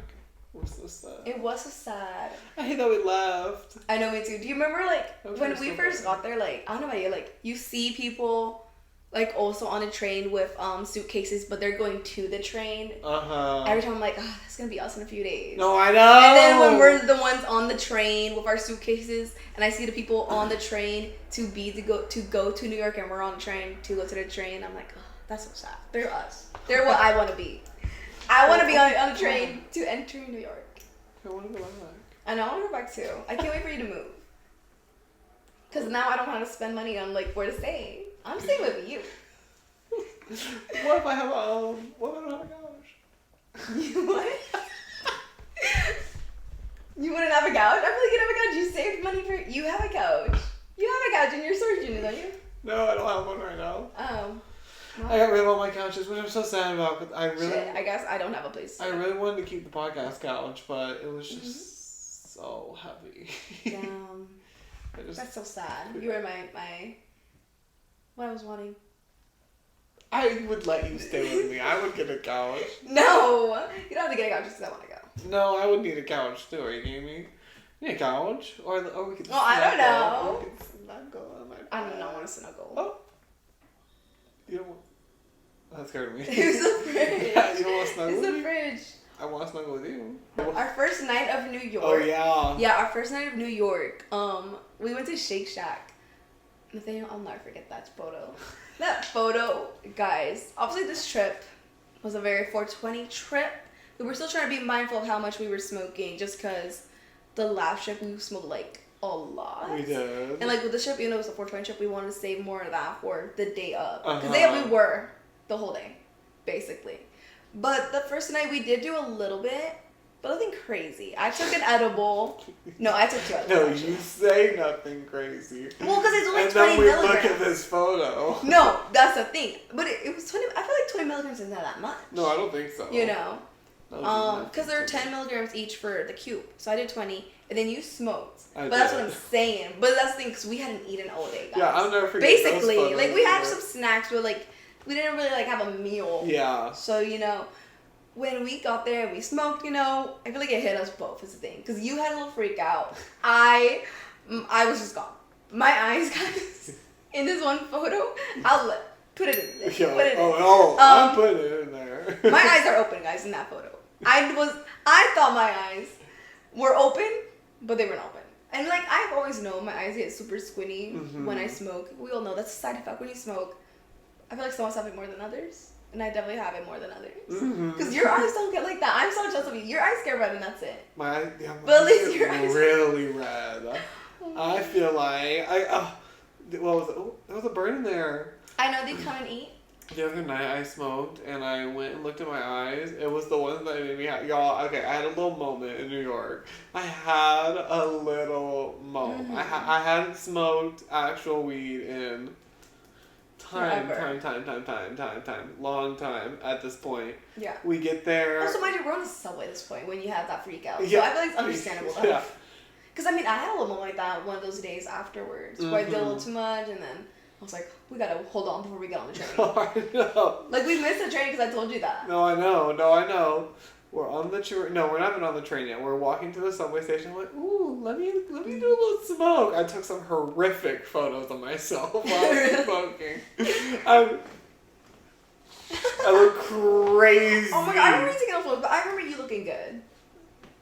S3: was so sad.
S2: It was so sad.
S3: I hate that we left.
S2: I know, me too. Do you remember like
S3: That was
S2: when
S3: so
S2: we first
S3: funny.
S2: got there? Like I don't know about you. Like you see people like also on a train with suitcases, but they're going to the train. Every time I'm like, oh, that's gonna be us in a few days.
S3: No, I know.
S2: And then when we're the ones on the train with our suitcases, and I see the people on the train to go to New York, and we're on the train to go to the train, I'm like, oh, that's so sad. They're us. They're what I want to be. I want to be on the train to enter New York.
S3: I want to go back.
S2: I know, I want to go back too. I can't wait for you to move. Because now I don't want to spend money on like where to stay. I'm staying with you.
S3: What if I have what if I don't have a couch?
S2: You what? You wouldn't have a couch? I feel like you'd have a couch. You saved money for. You have a couch. You have a couch in your storage unit, don't you?
S3: No, I don't have one right now.
S2: Oh.
S3: I got rid of all my couches, which I'm so sad about. But I really,
S2: Shit, I guess I don't have a place.
S3: I really wanted to keep the podcast couch, but it was just so heavy.
S2: Damn.
S3: I just,
S2: That's so sad. You were my. What I was wanting.
S3: I would let you stay with me. I would get a couch.
S2: No, you don't have to get a couch just because I want to go.
S3: No, I would need a couch too. Are you kidding me? You need a couch, or we could.
S2: Well, I don't
S3: snuggle.
S2: know.
S3: We could snuggle on my
S2: I do
S3: bed.
S2: not want to snuggle.
S3: Oh. You don't want. That scared me.
S2: Who's the fridge?
S3: Yeah, you don't want to snuggle
S2: Who's
S3: with
S2: the
S3: me?
S2: fridge?
S3: I want to snuggle with you.
S2: Our first night of New York.
S3: Oh yeah.
S2: Yeah, our first night of New York. We went to Shake Shack. Nathaniel, I'll never forget that photo. That photo, guys. Obviously, this trip was a very 420 trip. We were still trying to be mindful of how much we were smoking, just because the last trip we smoked like a lot.
S3: We did.
S2: And like with the trip, even though it was a 420 trip, we wanted to save more of that for the day of. Because
S3: Uh-huh.
S2: day of we were the whole day, basically. But the first night we did do a little bit, but nothing crazy. I took an edible. No, I took 2 edibles.
S3: No,
S2: actually.
S3: you say nothing crazy.
S2: Well, because it's only
S3: And
S2: 20
S3: then we
S2: milligrams.
S3: look at this photo.
S2: No, that's the thing. But it was 20. I feel like 20 milligrams isn't that much.
S3: No, I don't think so.
S2: You know,
S3: No,
S2: because there are 10 milligrams each for the cube. So I did 20, and then you smoked.
S3: I
S2: But that's what
S3: did.
S2: I'm saying. But that's the thing, because we hadn't eaten all day, guys.
S3: Yeah, I'll never forget.
S2: Basically,
S3: those
S2: like we had
S3: photos
S2: some snacks, but like we didn't really like have a meal.
S3: either. Yeah.
S2: So you know, when we got there and we smoked, you know, I feel like it hit us both is the thing, because you had a little freak out. I was just gone. My eyes, guys, in this one photo, put it in there.
S3: Yo,
S2: Put it in.
S3: I'm putting it in there.
S2: My eyes are open, guys, in that photo. I thought my eyes were open, but they weren't open. And like I've always known my eyes get super squinty when I smoke. We all know that's a side effect when you smoke. I feel like some of us have it more than others, and I definitely have it more than others. Because your eyes don't get like that. I'm so jealous of you. Your eyes get red, and that's it.
S3: My
S2: But at
S3: eyes
S2: least
S3: get
S2: your eyes-
S3: really red. I feel like what was it? Oh, there was a bird in there.
S2: I know they come and eat.
S3: The other night I smoked and I went and looked at my eyes. It was the one that made me y'all. Okay, I had a little moment in New York. I had a little moment. I hadn't smoked actual weed in
S2: Forever.
S3: time, long time at this point.
S2: Yeah.
S3: We get there.
S2: Also, mind you, we're on the subway at this point when you have that freak out. So
S3: Yeah.
S2: I feel like it's understandable.
S3: Yeah.
S2: Because I mean, I had a little moment like that one of those days afterwards where I did a little too much, and then I was like, we gotta hold on before we get on the train.
S3: I know.
S2: Like we missed the train because I told you that.
S3: No, I know. We're on the train. No, we're not even on the train yet. We're walking to the subway station. I'm like, ooh, let me do a little smoke. I took some horrific photos of myself while I was smoking. I look crazy.
S2: Oh my god, I remember you taking a photo, but I remember you looking good.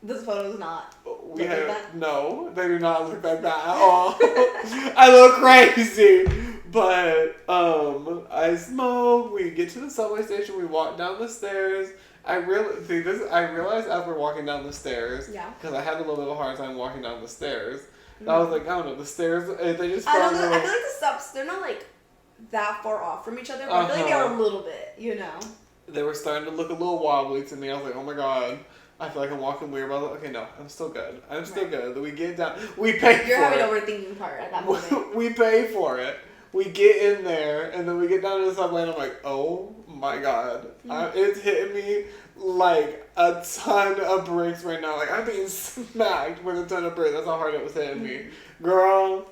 S2: This photo is not.
S3: We
S2: look like
S3: have
S2: that?
S3: no. They do not look like that at all. I look crazy. But I smoke. We get to the subway station. We walk down the stairs. I realized as we're walking down the stairs.
S2: Yeah.
S3: Because I had a little bit of a hard time walking down the stairs. I was like, I don't know, the stairs. They just.
S2: I
S3: felt
S2: feel
S3: a
S2: like
S3: little-
S2: the steps, they're not like that far off from each other, but I feel like they are a little bit, you know.
S3: They were starting to look a little wobbly to me. I was like, oh my god. I feel like I'm walking weird, but I was like, okay, no, I'm still good. I'm still
S2: Right.
S3: good. We get down. We pay
S2: You're
S3: for
S2: having
S3: it.
S2: overthinking part at that moment.
S3: We pay for it. We get in there, and then we get down to the subway, and I'm like, oh my god. It's hitting me like a ton of bricks right now. Like, I'm being smacked with a ton of bricks. That's how hard it was hitting me. Girl,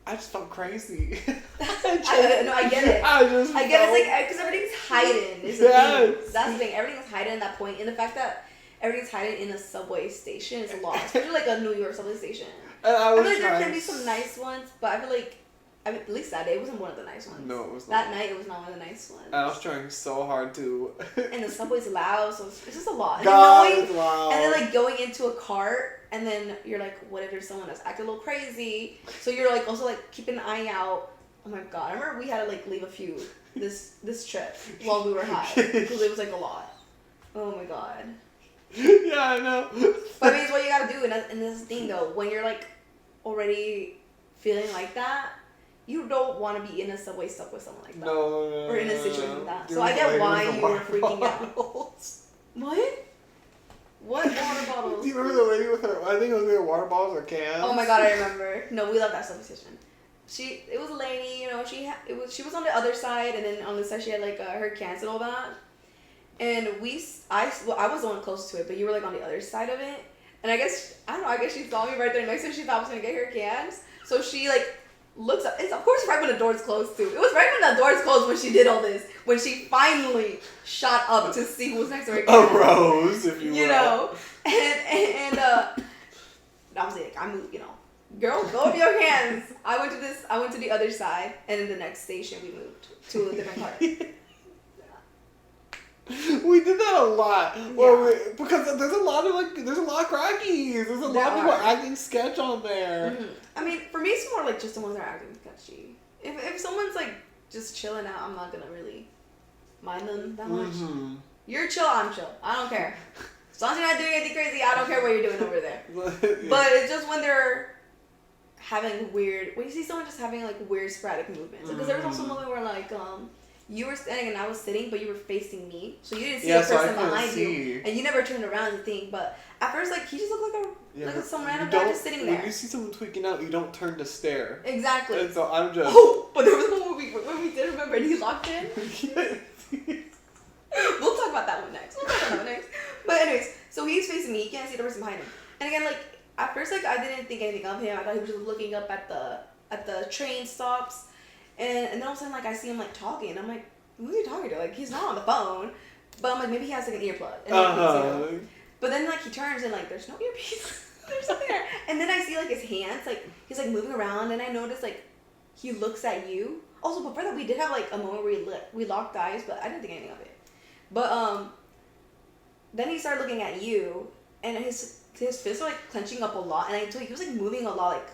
S3: I just felt crazy.
S2: I get it. I get it. It's like, because everything's hiding. Is the thing. That's the thing. Everything's hiding at that point. And the fact that everything's hiding in a subway station is a lot. Especially like a New York subway station.
S3: And I
S2: feel like there can be some nice ones, but I feel like, at least that day, it wasn't one of the nice ones.
S3: No, it was not.
S2: That night, it was not one of the nice ones.
S3: And I was trying so hard to.
S2: And the subway's loud, so it's just a lot. And
S3: God, it's loud.
S2: And then, like, going into a cart, and then you're like, what if there's someone that's acting a little crazy? So you're, like, also, like, keeping an eye out. Oh, my God. I remember we had to, like, leave a few this trip while we were high. Because it was, like, a lot. Oh, my God.
S3: Yeah, I know.
S2: But, I mean, it's what you gotta do. And this thing, though, when you're, like, already feeling like that, you don't want to be in a subway stuck with someone like that.
S3: No.
S2: Or in a situation like that. So I get why you were freaking out. What? What water bottles?
S3: Do you remember the lady with her, I think it was either water bottles or cans?
S2: Oh my God, I remember. No, we left that subway station. It was a lady, you know, she was on the other side, and then on the side she had like her cans and all that. And I was the one closest to it, but you were like on the other side of it. And I guess she saw me right there next to her. She thought I was going to get her cans. So she, like, looks up. It's, of course, right when the door's closed, too. It was right when the door's closed when she did all this. When she finally shot up to see who was next to her cans.
S3: A rose, if you will.
S2: You know? And obviously, like, I moved, you know. Girl, go with your hands. I went to the other side. And in the next station, we moved to a different part.
S3: We did that a lot. Well, because there's a lot of crackies. There's a lot of people acting sketch on there.
S2: Mm-hmm. I mean, for me, it's more like just the ones that are acting sketchy. If someone's like just chilling out, I'm not gonna really mind them that much.
S3: Mm-hmm.
S2: You're chill, I'm chill. I don't care. As long as you're not doing anything crazy, I don't care what you're doing over there.
S3: Yeah.
S2: But it's just when they're having when you see someone just having like weird sporadic movements. Because there was also a moment where like you were standing and I was sitting, but you were facing me, so you didn't see the person behind you, and you never turned around to think. But at first, like he just looked like some random guy just sitting there.
S3: When you see someone tweaking out, you don't turn to stare.
S2: Exactly.
S3: And so I'm just.
S2: Oh, but there was one when we did remember, and he locked in. We'll talk about that one next. But anyways, so he's facing me. He can't see the person behind him. And again, like at first, like I didn't think anything of him. I thought he was just looking up at the train stops. And then all of a sudden, like, I see him, like, talking. And I'm like, who's he talking to? Like, he's not on the phone. But I'm like, maybe he has, like, an earplug. And but then, like, he turns and, like, there's no earpiece. There's something there. And then I see, like, his hands. Like, he's, like, moving around. And I notice, like, he looks at you. Also, before that, we did have, like, a moment where we locked eyes. But I didn't think anything of it. But, then he started looking at you. And his fists are, like, clenching up a lot. And I told you, he was, like, moving a lot, like,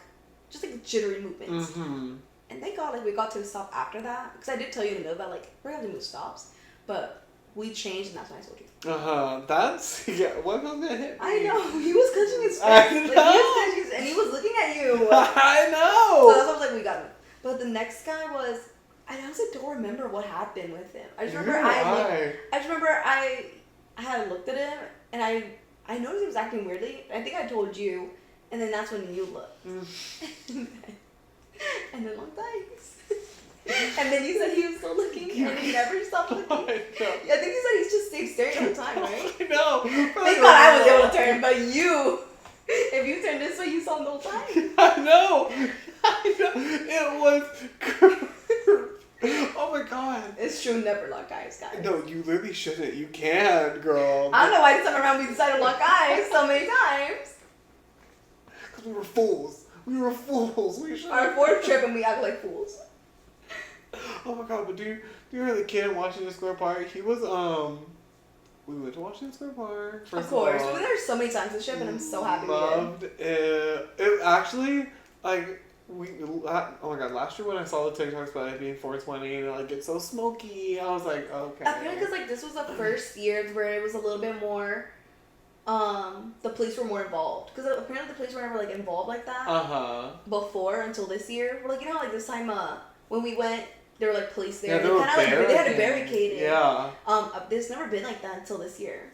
S2: just, like, jittery movements.
S3: Mm-hmm.
S2: And thank God, like, we got to the stop after that. Because I did tell you in the middle that, like, we're going to move stops. But we changed, and that's when I told you.
S3: That's, what was going to hit me?
S2: I know. He was clenching his fist.
S3: I know.
S2: And he was looking at you.
S3: I know.
S2: So that's why I was like, we got him. But the next guy was, I honestly don't remember what happened with him. I just remember I had looked at him, and I noticed he was acting weirdly. I think I told you, and then that's when you looked. And then looked eyes. And then you said he was still looking, and he never stopped looking. I think you said he's just stayed staring the whole time, right?
S3: I know.
S2: Thank God I was able to turn, but if you turned this way, you saw him the whole time.
S3: I know. It was. Oh my God.
S2: It's true, never lock eyes, guys.
S3: No, you literally shouldn't. You can, girl.
S2: I don't know why this time around we decided to lock eyes so many times.
S3: Because we were fools. We should.
S2: Our fourth trip and we act like fools.
S3: Oh my God! But do you remember the kid in Washington Square Park? He was We went to Washington Square Park.
S2: Of course, we were there so many times this trip, and I'm so happy we did.
S3: Loved it. It actually like. Oh my God, last year when I saw the TikToks about it being 420 and it like gets so smoky, I was like, okay.
S2: I feel like because like this was the first year where it was a little bit more, the police were more involved. Because apparently the police were never like involved like that before until this year. Like, you know, like this time when we went, there were like police there.
S3: Yeah, they
S2: had to barricade it.
S3: Yeah.
S2: There's never been like that until this year.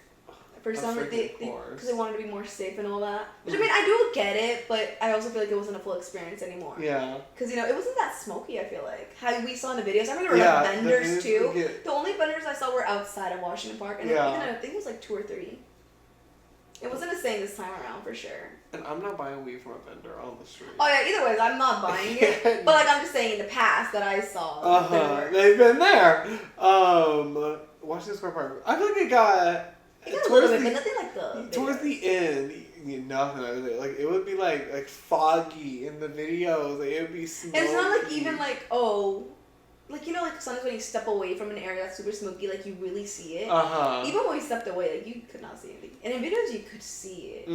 S2: For some,
S3: freaking
S2: because they wanted to be more safe and all that. Which I mean, I do get it, but I also feel like it wasn't a full experience anymore.
S3: Yeah.
S2: Because it wasn't that smoky. I feel like how we saw in the videos. I remember there were like vendors too. The only vendors I saw were outside of Washington Park, and even I think it was like 2 or 3. It wasn't the same this time around for sure.
S3: And I'm not buying weed from a vendor on the street.
S2: Oh yeah, either way, I'm not buying it. But like I'm just saying, in the past that I saw,
S3: they've been there. Washington Square Park. I feel like it got
S2: towards the, but nothing like the
S3: towards the end. Nothing like it would be like foggy in the videos. Like, it would be smoky.
S2: And it's not like even like like like sometimes when you step away from an area that's super smoky, like you really see it. Even when we stepped away, like you could not see anything. And in videos you could see it.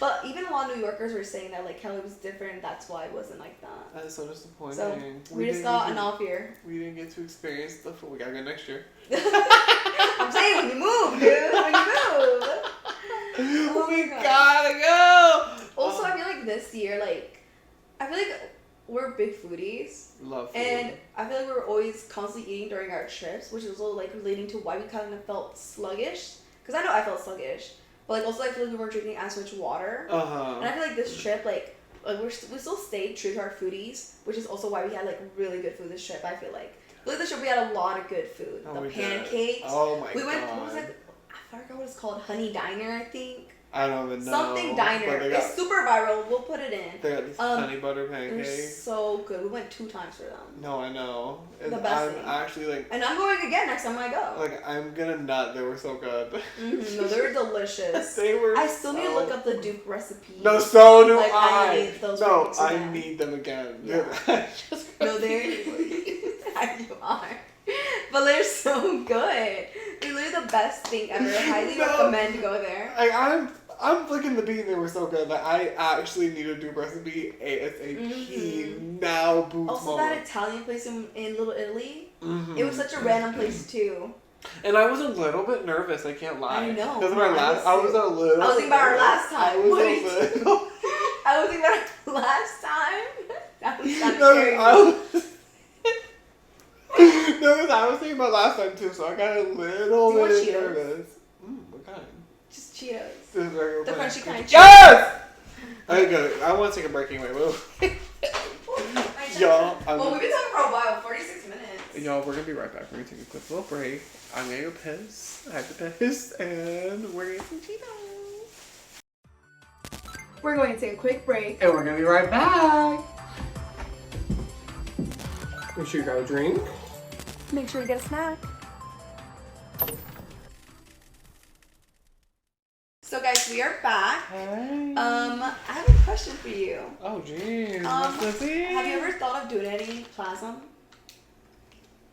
S2: But even a lot of New Yorkers were saying that like Cali was different. That's why it wasn't like that.
S3: That is so disappointing.
S2: So we just got an off year.
S3: We didn't get to experience the food. We gotta go next year.
S2: I'm saying when you move, dude. When you move. Oh
S3: we gotta go.
S2: Also, I feel like this year, like, I feel like we're big foodies.
S3: Love food.
S2: And I feel like we were always constantly eating during our trips, which is also like relating to why we kind of felt sluggish. Because I know I felt sluggish. But like also I feel like we weren't drinking as much water. And I feel like this trip, like we still stayed true to our foodies, which is also why we had like really good food this trip. I feel like this trip we had a lot of good food. The pancakes.
S3: Did. Oh my god.
S2: We went. What was it? I forgot what it's called. Honey Diner, I think.
S3: I don't even know.
S2: Something Diner. It's super viral. We'll put it in.
S3: They got these honey butter pancakes.
S2: They're so good. We went 2 times for them.
S3: No, I know.
S2: The best thing.
S3: Actually like.
S2: And I'm going again next time I go.
S3: Like I'm gonna nut. They were so good.
S2: No, they were delicious.
S3: They were.
S2: I still need to look up the Duke recipe.
S3: No, so do
S2: like,
S3: I.
S2: need those
S3: I need them again.
S2: Yeah. No, they're. You are. But they're so good. They're literally the best thing ever. I highly recommend to go there.
S3: I'm flicking the bean. They were so good. Like I actually need a Duke recipe ASAP now. Boots
S2: also, that Italian place in Little Italy. It was such a random place too.
S3: And I was a little bit nervous. I can't lie.
S2: I know.
S3: Because I was a little.
S2: I was thinking about our last time.
S3: I was
S2: thinking about our last time. That was scary.
S3: No, I was thinking about last time too, so I got a little bit nervous. What kind?
S2: Just Cheetos.
S3: The
S2: crunchy kind.
S3: Yes! Okay, good. I want to take a break anyway. Y'all.
S2: Well, we've been talking for a while, 46 minutes.
S3: Y'all, we're going to be right back. We're going to take a quick little break. I'm going to go piss. I have to piss. And we're going to eat some Cheetos.
S2: We're going to take a quick break.
S3: And we're going to be right back. Make sure you grab a drink.
S2: Make sure you get a snack. So guys, we are back.
S3: Hey.
S2: I have a question for you.
S3: Oh jeez.
S2: Have you ever thought of donating plasma?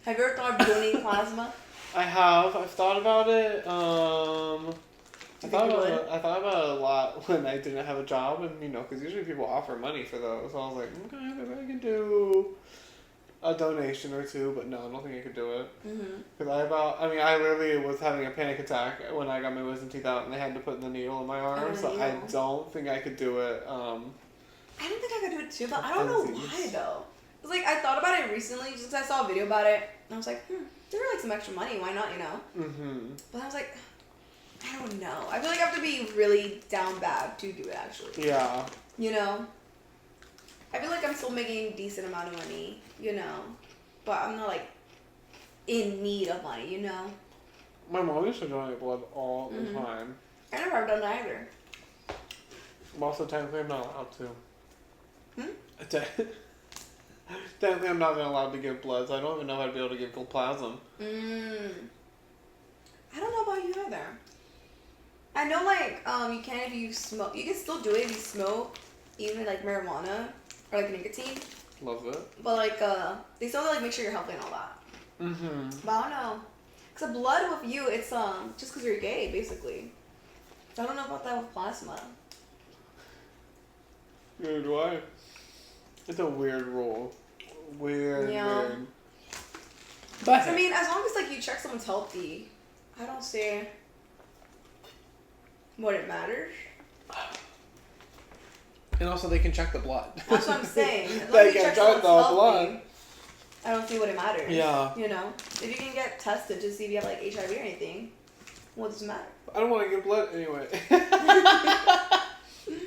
S2: Have you ever thought of donating plasma?
S3: I have. I've thought about it. I thought about it a lot when I didn't have a job, and because usually people offer money for those. So I was like, okay, maybe I can do a donation or 2, but no, I don't think I could do it. Because I literally was having a panic attack when I got my wisdom teeth out, and they had to put the needle in my arm. So I don't think I could do it.
S2: I don't think I could do it too, but I don't know why though. It's like I thought about it recently, just because I saw a video about it, and I was like, there were like some extra money, why not, But I was like, I don't know. I feel like I have to be really down bad to do it actually.
S3: Yeah.
S2: I feel like I'm still making a decent amount of money, but I'm not like in need of money,
S3: My mom used to donate blood all the time.
S2: I never have done that either.
S3: Also, technically, I'm not allowed to. Technically, I'm not even allowed to give blood, so I don't even know how to be able to give plasma.
S2: I don't know about you either. I know, like, you can if you smoke. You can still do it if you smoke, even like marijuana or like nicotine.
S3: Love it.
S2: But like, they still like make sure you're healthy and all that. But I don't know, cause the blood with you, it's just cause you're gay, basically. So I don't know about that with plasma.
S3: Neither do I. It's a weird rule. Weird. But
S2: I mean, as long as like you check someone's healthy, I don't see what it matters.
S3: And also, they can check the blood.
S2: That's what I'm saying.
S3: They can check the blood.
S2: I don't see what it matters.
S3: Yeah.
S2: If you can get tested to see if you have like HIV or anything, What does it matter?
S3: I don't want to give blood anyway.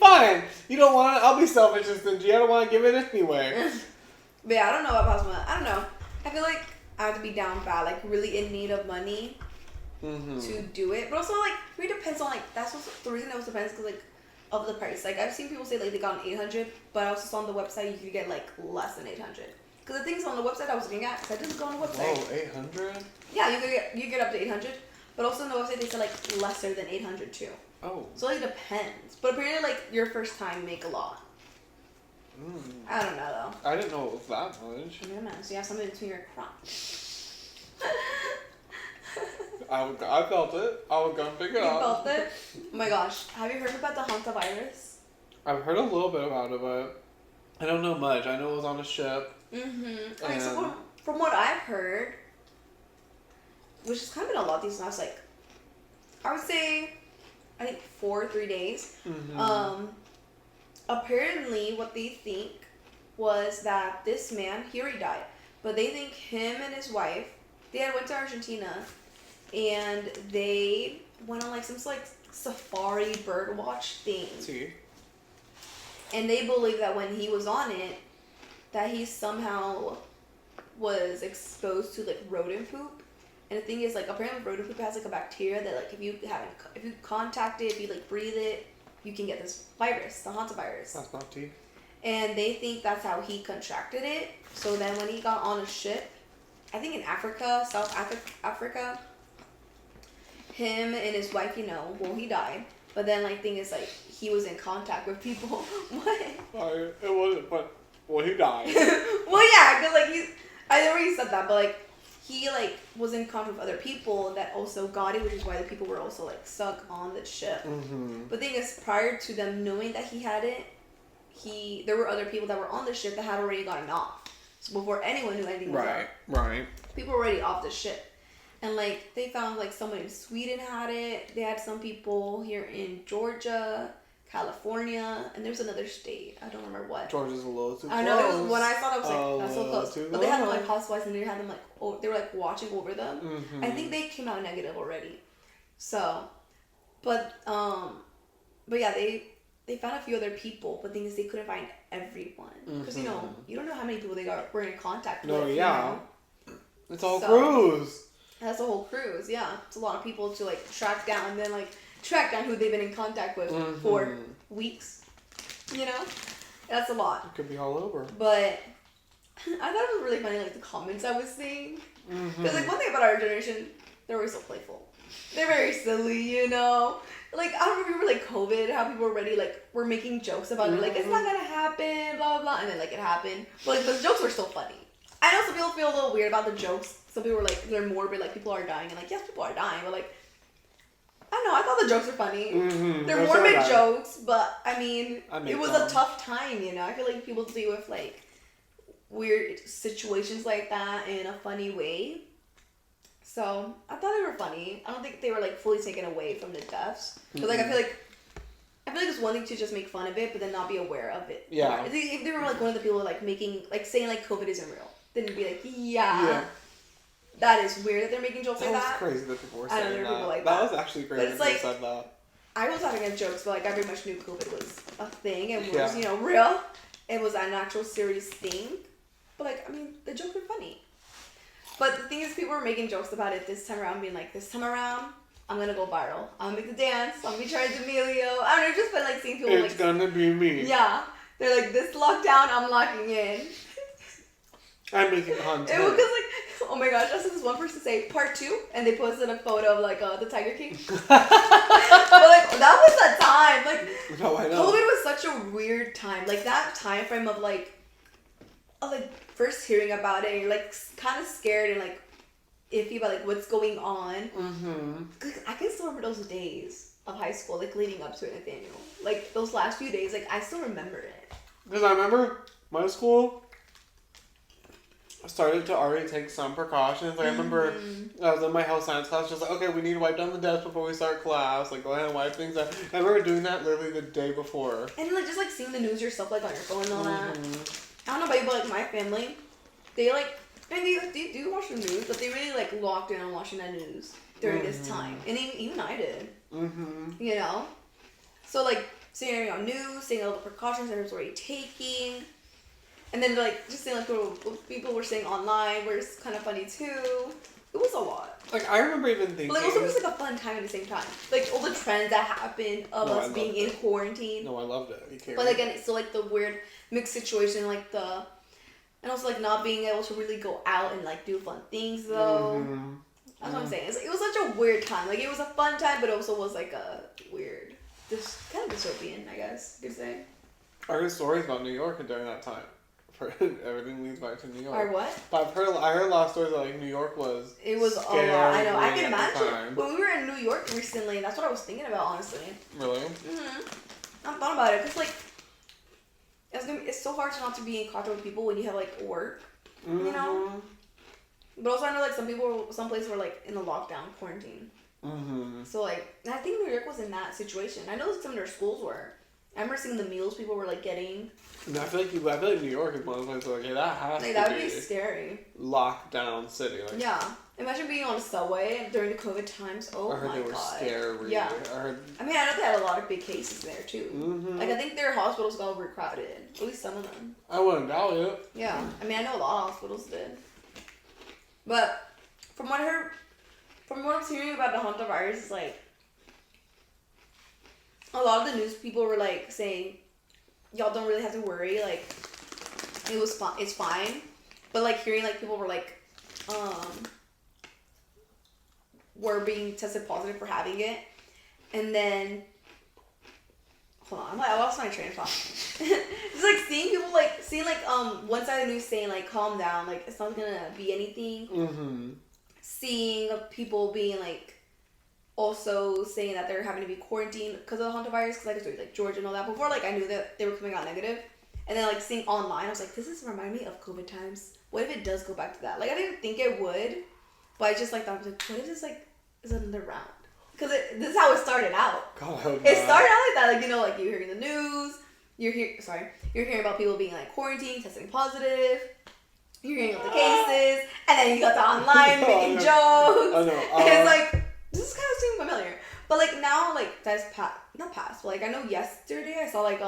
S3: Fine. You don't want it? I'll be selfish and stingy. I don't want to give it anyway.
S2: But yeah, I don't know about plasma. I don't know. I feel like I have to be down bad, like really in need of money to do it. But also, like, it really depends on, like, that's what's the reason it also depends because, like, of the price. Like, I've seen people say, like, they got an 800, but I also saw on the website you could get, like, less than 800. Because the things on the website I was looking at, because I didn't go on the website.
S3: Whoa, 800?
S2: Yeah, you get up to 800. But also on the website they said, like, lesser than 800 too.
S3: Oh.
S2: So, like, it depends. But apparently, like, your first time make a lot. I don't know, though.
S3: I didn't know it was that much.
S2: Yeah, man. So you have something between your crotch.
S3: I felt it. I was gonna pick it up.
S2: You felt it? Oh my gosh. Have you heard about the hantavirus?
S3: I've heard a little bit about it, but I don't know much. I know it was on a ship.
S2: Okay, so from what I've heard, which has kind of been a lot these last, like, I would say, I think 4 or 3 days. Apparently, what they think was that this man, he already died, but they think him and his wife, they had went to Argentina, and they went on, like, some, like, safari bird watch thing.
S3: See?
S2: And they believe that when he was on it, that he somehow was exposed to, like, rodent poop. And the thing is, like, apparently rodent poop has, like, a bacteria that, like, if you contact it, if you, like, breathe it, you can get this virus, the hantavirus.
S3: That's not tea.
S2: And they think that's how he contracted it. So then when he got on a ship, I think in Africa, South Africa, him and his wife, you know, well, he died. But then, like, thing is, like, he was in contact with people. What?
S3: It wasn't, but, well, he died.
S2: Well, yeah, because, like, I already said that, but, like, he, like, was in contact with other people that also got it, which is why the people were also, like, stuck on the ship. But the thing is, prior to them knowing that he had it, there were other people that were on the ship that had already gotten off. So before anyone knew anything was up.
S3: Right.
S2: People were already off the ship. And, like, they found, like, someone in Sweden had it. They had some people here in Georgia, California, and there's another state. I don't remember what.
S3: Georgia's a little too close.
S2: I know. When I saw that, I was like, that's so close. But they had them, like,
S3: close.
S2: hospitalized, and they had them, like, they were, like, watching over them. I think they came out negative already. So, but yeah, they found a few other people, but the thing is they couldn't find everyone. Because, you know, you don't know how many people they were in contact with.
S3: No, yeah.
S2: You know?
S3: It's all cruise.
S2: That's a whole cruise, yeah. It's a lot of people to, like, track down, and then, like, track down who they've been in contact with for weeks. You know? That's a lot.
S3: It could be all over.
S2: But I thought it was really funny, like, the comments I was seeing. Because, like, one thing about our generation, they're always so playful. They're very silly, you know? Like, I don't remember, like, COVID, how people already, like, were making jokes about it. Like, it's not gonna happen, blah, blah, blah. And then, like, it happened. But, like, the jokes were still funny. I know some people feel a little weird about the jokes. Some people were like, they're morbid, like, people are dying. And, like, yes, people are dying. But, like, I don't know. I thought the jokes were funny. They're morbid jokes. But, I mean, it was a tough time, you know? I feel like people deal with, like, weird situations like that in a funny way. So, I thought they were funny. I don't think they were, like, fully taken away from the deaths. Because, like, I feel like it's one thing to just make fun of it, but then not be aware of it.
S3: Yeah.
S2: If they were, like, one of the people, like, making, like, saying, like, COVID isn't real, then it'd be like, yeah. That is weird that they're making jokes like that.
S3: That was crazy that people were saying that.
S2: I know there were people like that.
S3: That was actually crazy
S2: that
S3: they said that.
S2: I was having a joke, but, like, I very much knew COVID was a thing and was, you know, real. It was an actual serious thing. But, like, I mean, the jokes were funny. But the thing is, people were making jokes about it this time around, being like, this time around, I'm gonna go viral. I'm gonna make the dance. I'm gonna be trying D'Amelio. I don't know, just been, like, seeing people,
S3: it's gonna be me.
S2: Yeah. They're like, this lockdown, I'm locking in.
S3: I'm making content.
S2: It was because, like, oh my gosh, I saw this one person say part 2, and they posted a photo of, like, the Tiger King. But, like, that was a time. Like,
S3: no, I know.
S2: COVID was such a weird time. Like, that time frame of, like, first hearing about it, you're, like, kind of scared and, like, iffy about, like, what's going on. I can still remember those days of high school, like, leading up to it, Nathaniel. Like, those last few days, like, I still remember it.
S3: Because I remember my school started to already take some precautions. Like, I remember I was in my health science class, just like, okay, we need to wipe down the desk before we start class. Like, go ahead and wipe things up. I remember doing that literally the day before.
S2: And, like, just, like, seeing the news yourself, like, on your phone and all that. I don't know about you, but, like, my family, they, like, And they do watch the news, but they really like locked in on watching that news during this time, and even I did. You know, so like seeing on news, seeing all the precautions that everyone's already taking, and then like just seeing like what people were saying online, where it's kind of funny too. It was a lot.
S3: Like, I remember even thinking...
S2: But, like, also just, like, a fun time at the same time. Like, all the trends that happened of us being in quarantine.
S3: No, I loved it.
S2: But, again, it's still, like, the weird mixed situation, like, and also, like, not being able to really go out and, like, do fun things, though. That's what I'm saying. It was such a weird time. Like, it was a fun time, but it also was, like, a weird... kind of dystopian, I guess you could say.
S3: I heard stories about New York during that time. Everything leads back to New York.
S2: Or what?
S3: But I heard a lot of stories that like New York was.
S2: It was a lot. I know. I can imagine. When we were in New York recently, that's what I was thinking about, honestly.
S3: Really?
S2: I thought about it because like it's so hard not to be in contact with people when you have like work, you know. But also I know like some places were like in a lockdown quarantine. So like I think New York was in that situation. I know some of their schools were. I remember seeing the meals people were like getting.
S3: And I feel like New York is one of those places like, yeah, that has to be.
S2: That would be scary.
S3: Lockdown city. Like,
S2: yeah. Imagine being on a subway during the COVID times. Oh my god.
S3: I heard they were scary.
S2: Yeah. I mean, I know they had a lot of big cases there too. Like I think their hospitals got overcrowded. At least some of them.
S3: I wouldn't doubt it.
S2: Yeah. I mean, I know a lot of hospitals did. But from what I was hearing about the hantavirus, is like a lot of the news people were like saying, y'all don't really have to worry, like it's fine. But like hearing like people were like were being tested positive for having it, and then hold on, I lost my train of thought. Just like seeing people seeing one side of the news saying like calm down, like it's not gonna be anything. Seeing people being like also saying that they're having to be quarantined because of the hantavirus, because like Georgia and all that. Before like I knew that they were coming out negative, and then like seeing online, I was like, this is reminding me of COVID times. What if it does go back to that? Like I didn't think it would, but I just like thought, like, what if this like is another round? Because this is how it started out.
S3: God, I hope
S2: it
S3: not.
S2: started out like that, like you know, like you're hearing the news, you're hearing about people being like quarantined, testing positive. You're hearing all the cases, and then you got the online making jokes. I know. And it's like, this is kind of seeming familiar. But like now, like that's not past, but like I know yesterday I saw like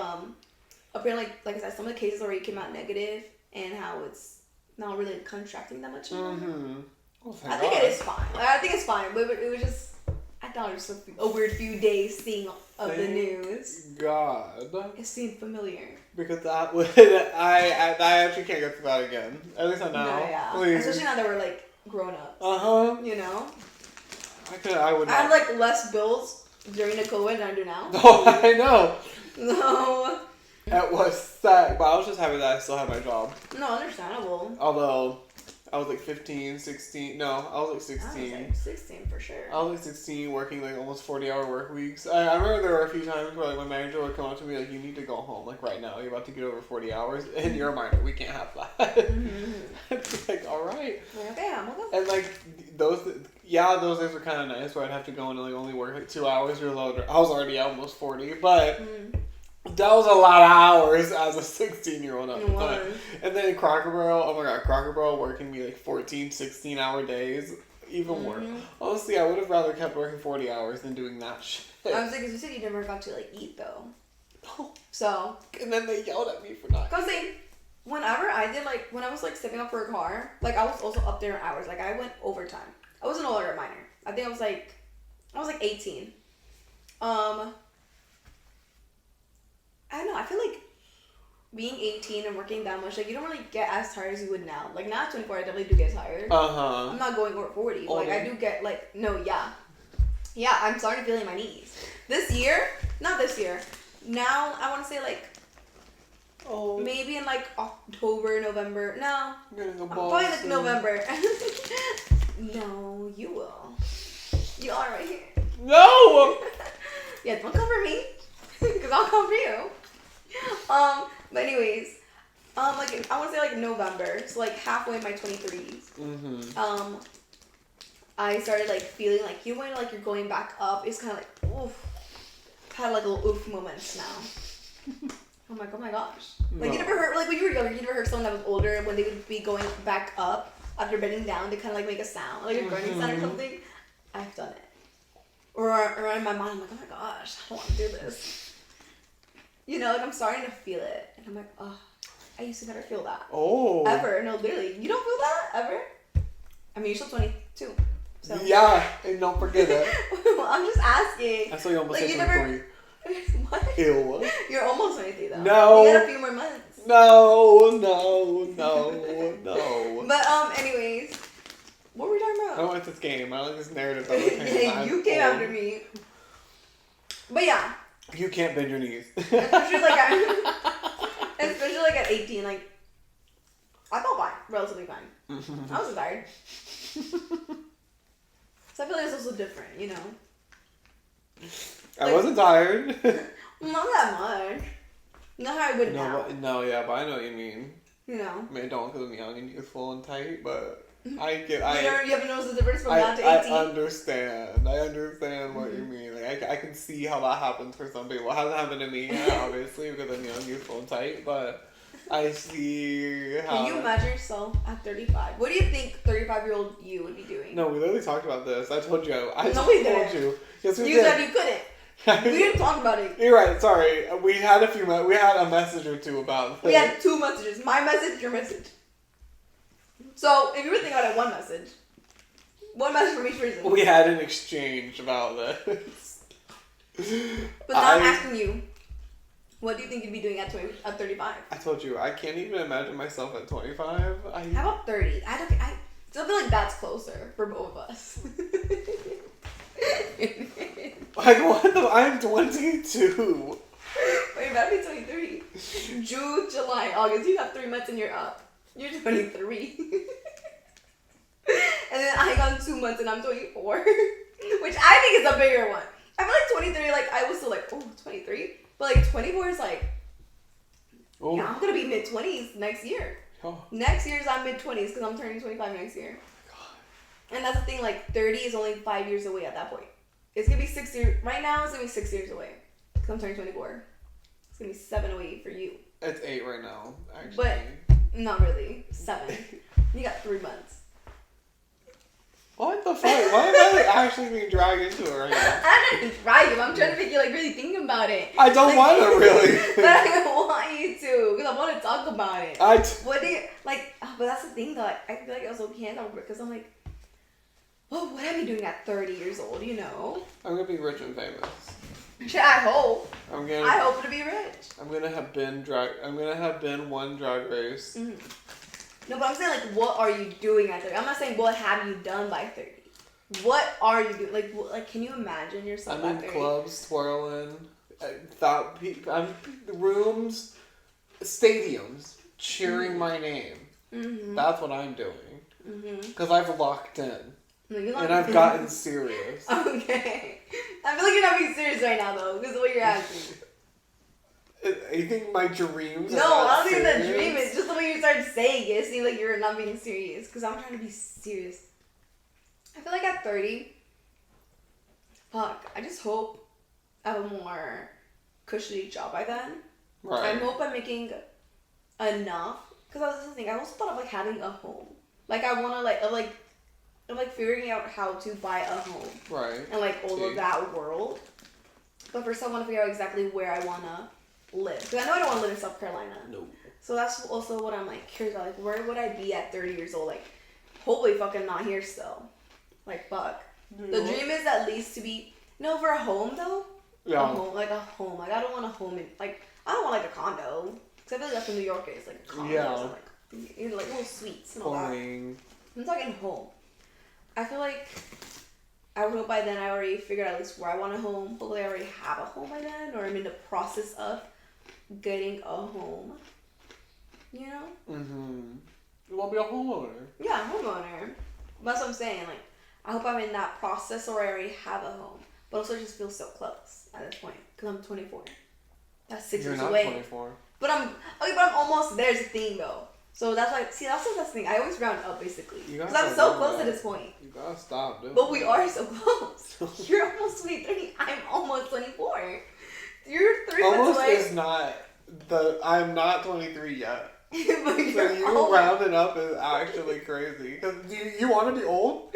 S2: apparently like I said, some of the cases already came out negative, and how it's not really contracting that much anymore. Oh, I think it is fine. Like, I think it's fine, but it was just I thought it was just a weird few days seeing of the news.
S3: God.
S2: It seemed familiar.
S3: Because that would I actually can't go through that again. At least I know.
S2: No, yeah.
S3: Please.
S2: Especially now that we're like grown up. You know.
S3: I would.
S2: I had like less bills during the COVID than I do now.
S3: Oh, I know.
S2: No.
S3: It was sad, but I was just happy that I still had my job.
S2: No, understandable.
S3: Although I was like 15, 16. No, I was like 16.
S2: I was like 16 for sure.
S3: I was like 16, working like almost 40-hour work weeks. I remember there were a few times where like my manager would come up to me like, you need to go home like right now. You're about to get over 40 hours, and you're a minor. We can't have that. It's like, all right.
S2: Okay, I'm okay.
S3: And like those days were kind of nice where I'd have to go and like only work like 2 hours. I was already almost 40, but. That was a lot of hours as a 16-year-old at the time. And then Cracker Barrel, oh my god, Cracker Barrel working me like 14, 16-hour days. Even worse. Honestly, I would have rather kept working 40 hours than doing that shit.
S2: I was like, because you said you never got to like eat though.
S3: No.
S2: So.
S3: And then they yelled at me for not.
S2: Because whenever I did like, when I was like stepping up for a car, like I was also up there in hours. Like I went overtime. I wasn't no longer a minor. I think I was like 18. I don't know, I feel like being 18 and working that much, like, you don't really get as tired as you would now. Like, now at 24, I definitely do get tired. I'm not going over 40, but, like, I do get, like, no, yeah. Yeah, I'm starting feeling my knees. Not this year. Now, I want to say, like, maybe in, like, October, November. No. Probably, like, November. No, you will. You are right here.
S3: No!
S2: Yeah, don't come for me. Because I'll come for you. But anyways, like I want to say like November, so like halfway in my 23s. I started like feeling like when like you're going back up, it's kind of like oof. Had like little oof moments now. Oh my gosh. Like you never heard like when you were younger, you never heard someone that was older when they would be going back up, after bending down to kind of like make a sound, like a grunting sound or something. I've done it. Or in my mind, I'm like, oh my gosh, I don't want to do this. You know, like I'm starting to feel it. And I'm like, oh, I used to never feel that.
S3: Oh.
S2: Ever. No, literally. You don't feel that? Ever? I mean, you're still 22. So.
S3: Yeah, and don't forget it.
S2: Well, I'm just asking.
S3: I saw you almost
S2: like,
S3: hit
S2: you
S3: 23.
S2: never... What?
S3: Ew.
S2: You're almost 23 though.
S3: No.
S2: You got a few more months.
S3: No.
S2: But anyways, what were we talking
S3: I
S2: about?
S3: don't like this game. I don't like this narrative that we're playing.
S2: You came after me. But yeah.
S3: You can't bend your knees.
S2: Especially like at 18, like I felt fine, relatively fine. I wasn't tired. So I feel like it's also different, you know.
S3: I wasn't tired.
S2: Not that much. Not how I would now.
S3: But I know what you mean.
S2: You know.
S3: I mean, I don't because I'm young and youthful and tight, but
S2: you
S3: you
S2: haven't noticed the difference from that to 18?
S3: I understand what you mean. Like, I can see how that happens for some people. It hasn't happened to me, obviously, because I'm young, youthful, and tight, but I see how...
S2: Can you imagine yourself at 35? What do you think 35-year-old you would be doing?
S3: No, we literally talked about this. I told you.
S2: We didn't.
S3: You. Yes, we
S2: You
S3: did.
S2: said you couldn't. We didn't talk about it.
S3: You're right, sorry. We had a message or two about this.
S2: We had 2 messages. My message, your message. So, if you were thinking about it, one message from each person.
S3: We had an exchange about this.
S2: But now I'm asking you, what do you think you'd be doing at 35?
S3: I told you, I can't even imagine myself at 25.
S2: How about 30? I still feel like that's closer for both of us.
S3: Like, what the? I'm 22.
S2: Wait, about to be 23. June, July, August. You have 3 months and you're up. You're 23. And then I got 2 months and I'm 24. Which I think is a bigger one. I feel like 23, like, I was still like, oh, 23. But like 24 is like,
S3: Oh.
S2: yeah, I'm going to be mid-20s next year.
S3: Oh.
S2: Next year's I'm mid-20s because I'm turning 25 next year. God. And that's the thing, like 30 is only 5 years away at that point. It's going to be 6 years. Right now it's going to be 6 years away because I'm turning 24. It's going to be 7 away for you.
S3: It's 8 right now, actually.
S2: But not really. 7. You got 3 months.
S3: What the fuck? Why am I like, actually being dragged into it right now?
S2: I'm not dragging you. I'm trying to make you like really think about it.
S3: I don't
S2: like,
S3: want to really.
S2: But I want you to because I want to talk about it. What do you like? But that's the thing though. I feel like I was so hands-on because I'm like, what would I be doing at 30 years old? You know?
S3: I'm gonna be rich and famous.
S2: Shit, I hope.
S3: I
S2: hope to be rich.
S3: I'm gonna have been one drag race.
S2: Mm-hmm. No, but I'm saying, like, what are you doing at 30? I'm not saying what have you done by 30. What are you doing? Like, can you imagine yourself
S3: I'm
S2: at 30?
S3: in clubs twirling, rooms, stadiums cheering my name.
S2: Mm-hmm.
S3: That's what I'm doing. Because I've locked in.
S2: And
S3: I've gotten serious.
S2: Okay. I feel like you're not being serious right now, though, because of what you're asking.
S3: You think my dreams are
S2: No, I don't
S3: serious?
S2: think the dream is just the way you started saying it. It seems like you're not being serious. Because I'm trying to be serious. I feel like at 30, I just hope I have a more cushy job by then.
S3: Right.
S2: I hope I'm making enough. Because I was just thinking, I also thought of like having a home. Like I want to I'm figuring out how to buy a home.
S3: Right.
S2: And like all of that world. But first I want to figure out exactly where I want to live. Because I know I don't want to live in South Carolina.
S3: No.
S2: So that's also what I'm like curious about. Like, where would I be at 30 years old? Like, hopefully fucking not here still. Like, fuck. Yeah. The dream is at least to be, for a home though.
S3: Yeah.
S2: A home. Like, I don't want a home in, like, I don't want like a condo. Because I feel like that's what New York is. Like, a condo.
S3: Yeah.
S2: So, like little suites and all
S3: Boring.
S2: that. I'm talking home. I feel like I would hope by then I already figured out at least where I want a home. Hopefully I already have a home by then. Or I'm in the process of getting a home. You know?
S3: Mm-hmm. You want to be a homeowner?
S2: Yeah, homeowner. That's what I'm saying. Like, I hope I'm in that process or I already have a home. But also it just feels so close at this point. Because I'm 24. That's 6 years away.
S3: You're not 24.
S2: But I'm almost there is the thing though. So that's why, that's the thing. I always round up basically. Because I'm so close at this point.
S3: You gotta stop doing
S2: But we are so close. You're almost 23. I'm almost 24. You're 3 months
S3: almost
S2: away.
S3: is not I'm not 23 yet.
S2: But
S3: So
S2: you're
S3: you
S2: old.
S3: rounding up is actually crazy. Because you want to be old?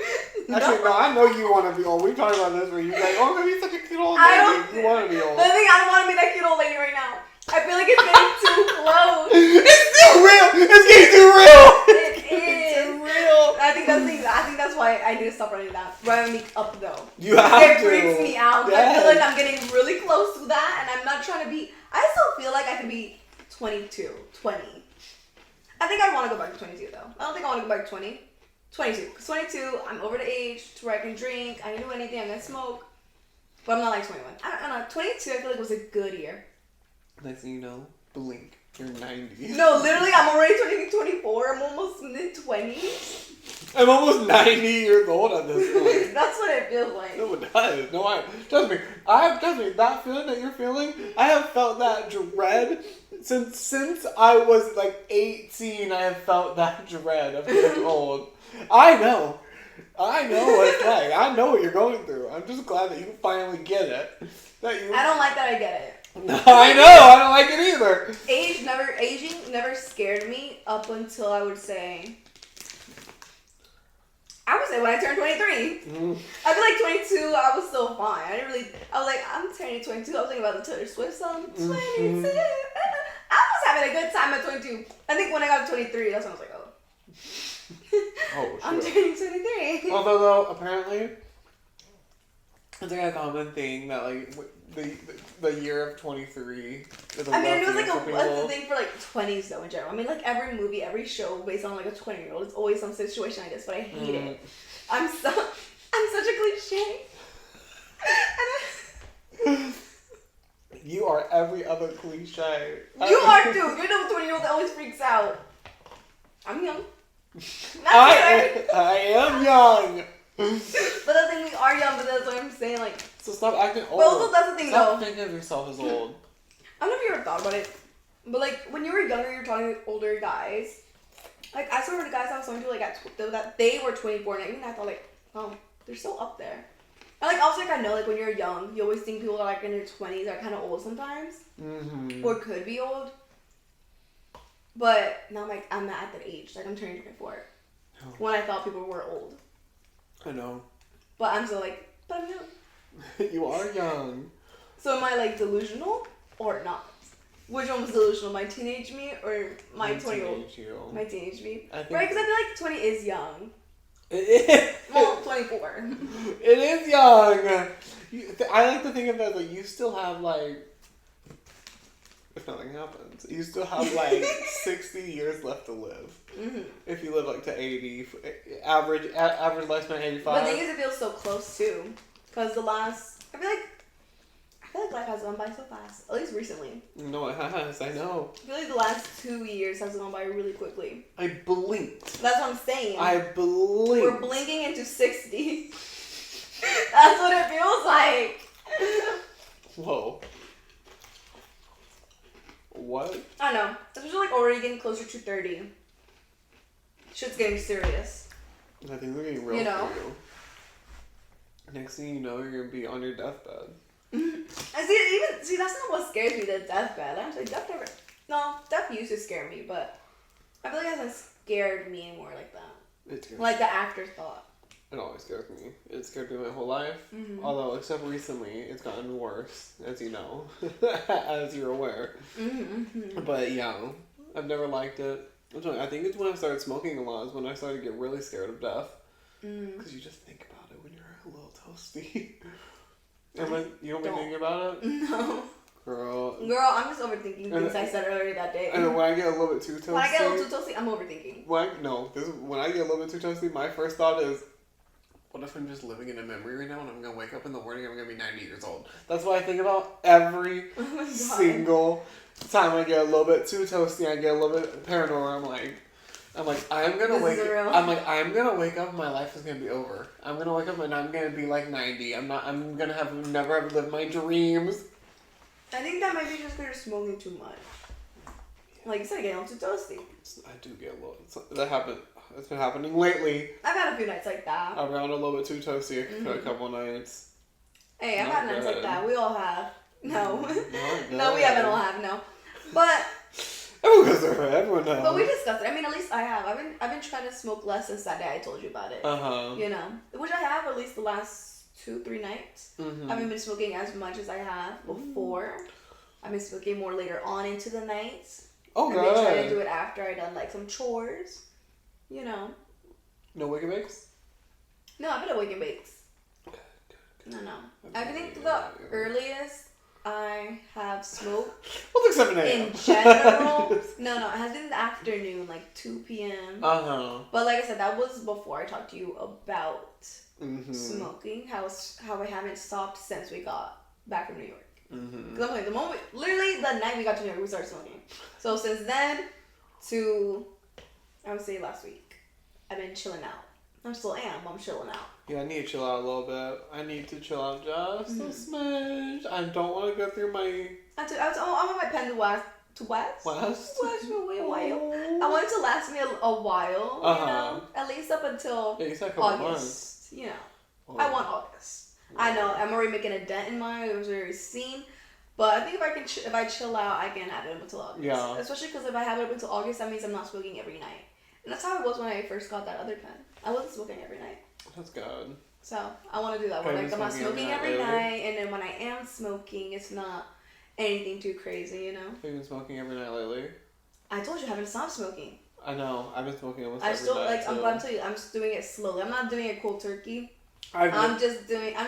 S2: No.
S3: Actually, no, I know you want to be old. We talked about this where you're like, oh, I'm going to be such a cute old
S2: I
S3: lady.
S2: don't-
S3: You want to be old.
S2: But I think I don't want to be that cute old lady right now. I feel like it's getting too close.
S3: It's too real! It's getting too real!
S2: It
S3: It's too
S2: is.
S3: real!
S2: I think that's why I need to stop running that. Running me up though.
S3: You have
S2: It
S3: to.
S2: freaks me out.
S3: Yes.
S2: I feel like I'm getting really close to that, and I'm not trying to be. I still feel like I could be 22, 20. I think I want to go back to 22 though. I don't think I want to go back to 20. 22. Because 22, I'm over the age to where I can drink, I can do anything, I can smoke. But I'm not like 21. I don't know. 22, I feel like was a good year.
S3: Next thing you know, blink. You're 90.
S2: No, literally, I'm already turning 24. I'm almost mid-20s.
S3: I'm almost 90 years old at this point.
S2: That's what it feels like.
S3: No, it does. No, trust me. That feeling that you're feeling, I have felt that dread since I was like 18. I have felt that dread of being old. I know what it's like. I know what you're going through. I'm just glad that you finally get it.
S2: I don't like that I get it.
S3: I know. I don't like it either.
S2: Aging never scared me up until I would say when I turned 23. I feel like 22, I was still fine. I was like, I'm turning 22. I was thinking about the Taylor Swift song, 22. I was having a good time at 22. I think when I got to 23, that's when I was like, oh.
S3: Oh, shit.
S2: I'm turning 23.
S3: Although, though, apparently, it's like a common thing that, like, the year of 23 is a
S2: I mean, it
S3: rough
S2: was
S3: year
S2: like
S3: for
S2: a
S3: people.
S2: thing for like 20s though in general. I mean, like every movie, every show based on like a 20-year-old, it's always some situation like this, but I hate it. I'm such a cliche.
S3: You are every other cliche.
S2: You are too. You're the 20-year-old that always freaks out. I'm young.
S3: I am young.
S2: But the thing, we are young, but that's what I'm saying, like.
S3: So stop acting old.
S2: But also, that's the thing,
S3: Stop
S2: though.
S3: thinking of yourself as old.
S2: I don't know if you ever thought about it, but like when you were younger, you're talking to older guys. Like I saw the guys I was talking to, like that they were 24, and even I thought like, oh, they're still up there. And like also like I know like when you're young, you always think people are like in their 20s are kind of old sometimes, or could be old. But now I'm not at that age. Like I'm turning 24.
S3: Oh.
S2: When I thought people were old.
S3: I know.
S2: But I'm still like, but I'm young.
S3: You are young.
S2: So am I like delusional or not? Which one was delusional? My teenage me or my 20-year-old? My teenage me. Right? Because I feel like 20 is young.
S3: It is.
S2: Well, 24.
S3: It is young. I like to think of it as like you still have like, if nothing happens, you still have like 60 years left to live. If you live like to 80, average lifespan 85.
S2: But the thing is, it feels so close too. Because I feel like life has gone by so fast. At least recently.
S3: No, it has. I know.
S2: I feel like the last 2 years has gone by really quickly.
S3: I blinked.
S2: That's what I'm saying.
S3: I blinked.
S2: We're blinking into 60. That's what it feels like.
S3: Whoa. What?
S2: I don't know. Especially like already getting closer to 30. Shit's getting serious.
S3: I think we're getting real
S2: You know?
S3: for you. Next thing you know, you're gonna be on your deathbed.
S2: I see, that's not what scares me, the deathbed. Actually, death used to scare me, but I feel like it hasn't scared me anymore like that.
S3: It scares
S2: Like the afterthought.
S3: It always scares me. It scared me my whole life. Although, except recently, it's gotten worse, as you know, as you're aware. But yeah, I've never liked it. I think it's when I started smoking a lot is when I started to get really scared of death. Because you just think about it when you're a little toasty. You don't be thinking about it?
S2: No.
S3: Girl,
S2: I'm just overthinking things I said earlier that day.
S3: And then when I get a little bit too toasty...
S2: When I get a little too toasty, I'm overthinking.
S3: When I get a little bit too toasty, my first thought is, what if I'm just living in a memory right now and I'm going to wake up in the morning and I'm going to be 90 years old? That's what I think about every single time I get a little bit too toasty. I get a little bit paranoid. I'm like, I'm gonna wake up and my life is gonna be over. I'm gonna wake up and I'm gonna be like 90. I'm gonna never have lived my dreams.
S2: I think that might be just because you're smoking too much. Like you said, getting a little too toasty.
S3: I do get a little. That happened. It's been happening lately.
S2: I've had a few nights like that.
S3: I've gotten a little bit too toasty a couple nights.
S2: Hey, I've had nights like that. We all have. No.
S3: No,
S2: No, we haven't all have, no. But
S3: Everyone goes through it. Everyone knows.
S2: But we discussed it. I mean, at least I have. I've been trying to smoke less since that day I told you about it. You know, which I have at least the last 2-3 nights. I haven't been smoking as much as I have before. I've been smoking more later on into the nights.
S3: Oh, good.
S2: I've been trying to do it after I done like some chores. You know.
S3: No wake and bakes?
S2: No, I've been awake and bakes. No. I think the earliest I have smoked
S3: What's like 7 a.m.?
S2: in general. No, it has been in the afternoon, like 2 p.m. But like I said, that was before I talked to you about smoking. How I haven't stopped since we got back from New York. Because I'm like, literally the night we got to New York, we started smoking. So since then to, I would say last week, I've been chilling out. I still am, but I'm chilling out.
S3: Yeah, I need to chill out a little bit. I need to chill out just a smidge. I don't want to go through my...
S2: I'm on my pen to West. West for a while. I want it to last me a while, you know? At least up until August. You know. I want August. I know, I'm already making a dent in mine. It was already seen. But I think if I chill out, I can have it up until August. Yeah. Especially because if I have it up until August, that means I'm not smoking every night. And that's how it was when I first got that other pen. I wasn't smoking every night.
S3: That's good.
S2: So I want to do that one. Like I'm not smoking every night, and then when I am smoking, it's not anything too crazy, you know.
S3: Have you been smoking every night lately?
S2: I told you I haven't stopped smoking.
S3: I know. I've been smoking almost
S2: every
S3: night.
S2: I'm going to tell you, I'm just doing it slowly. I'm not doing it cold turkey. I'm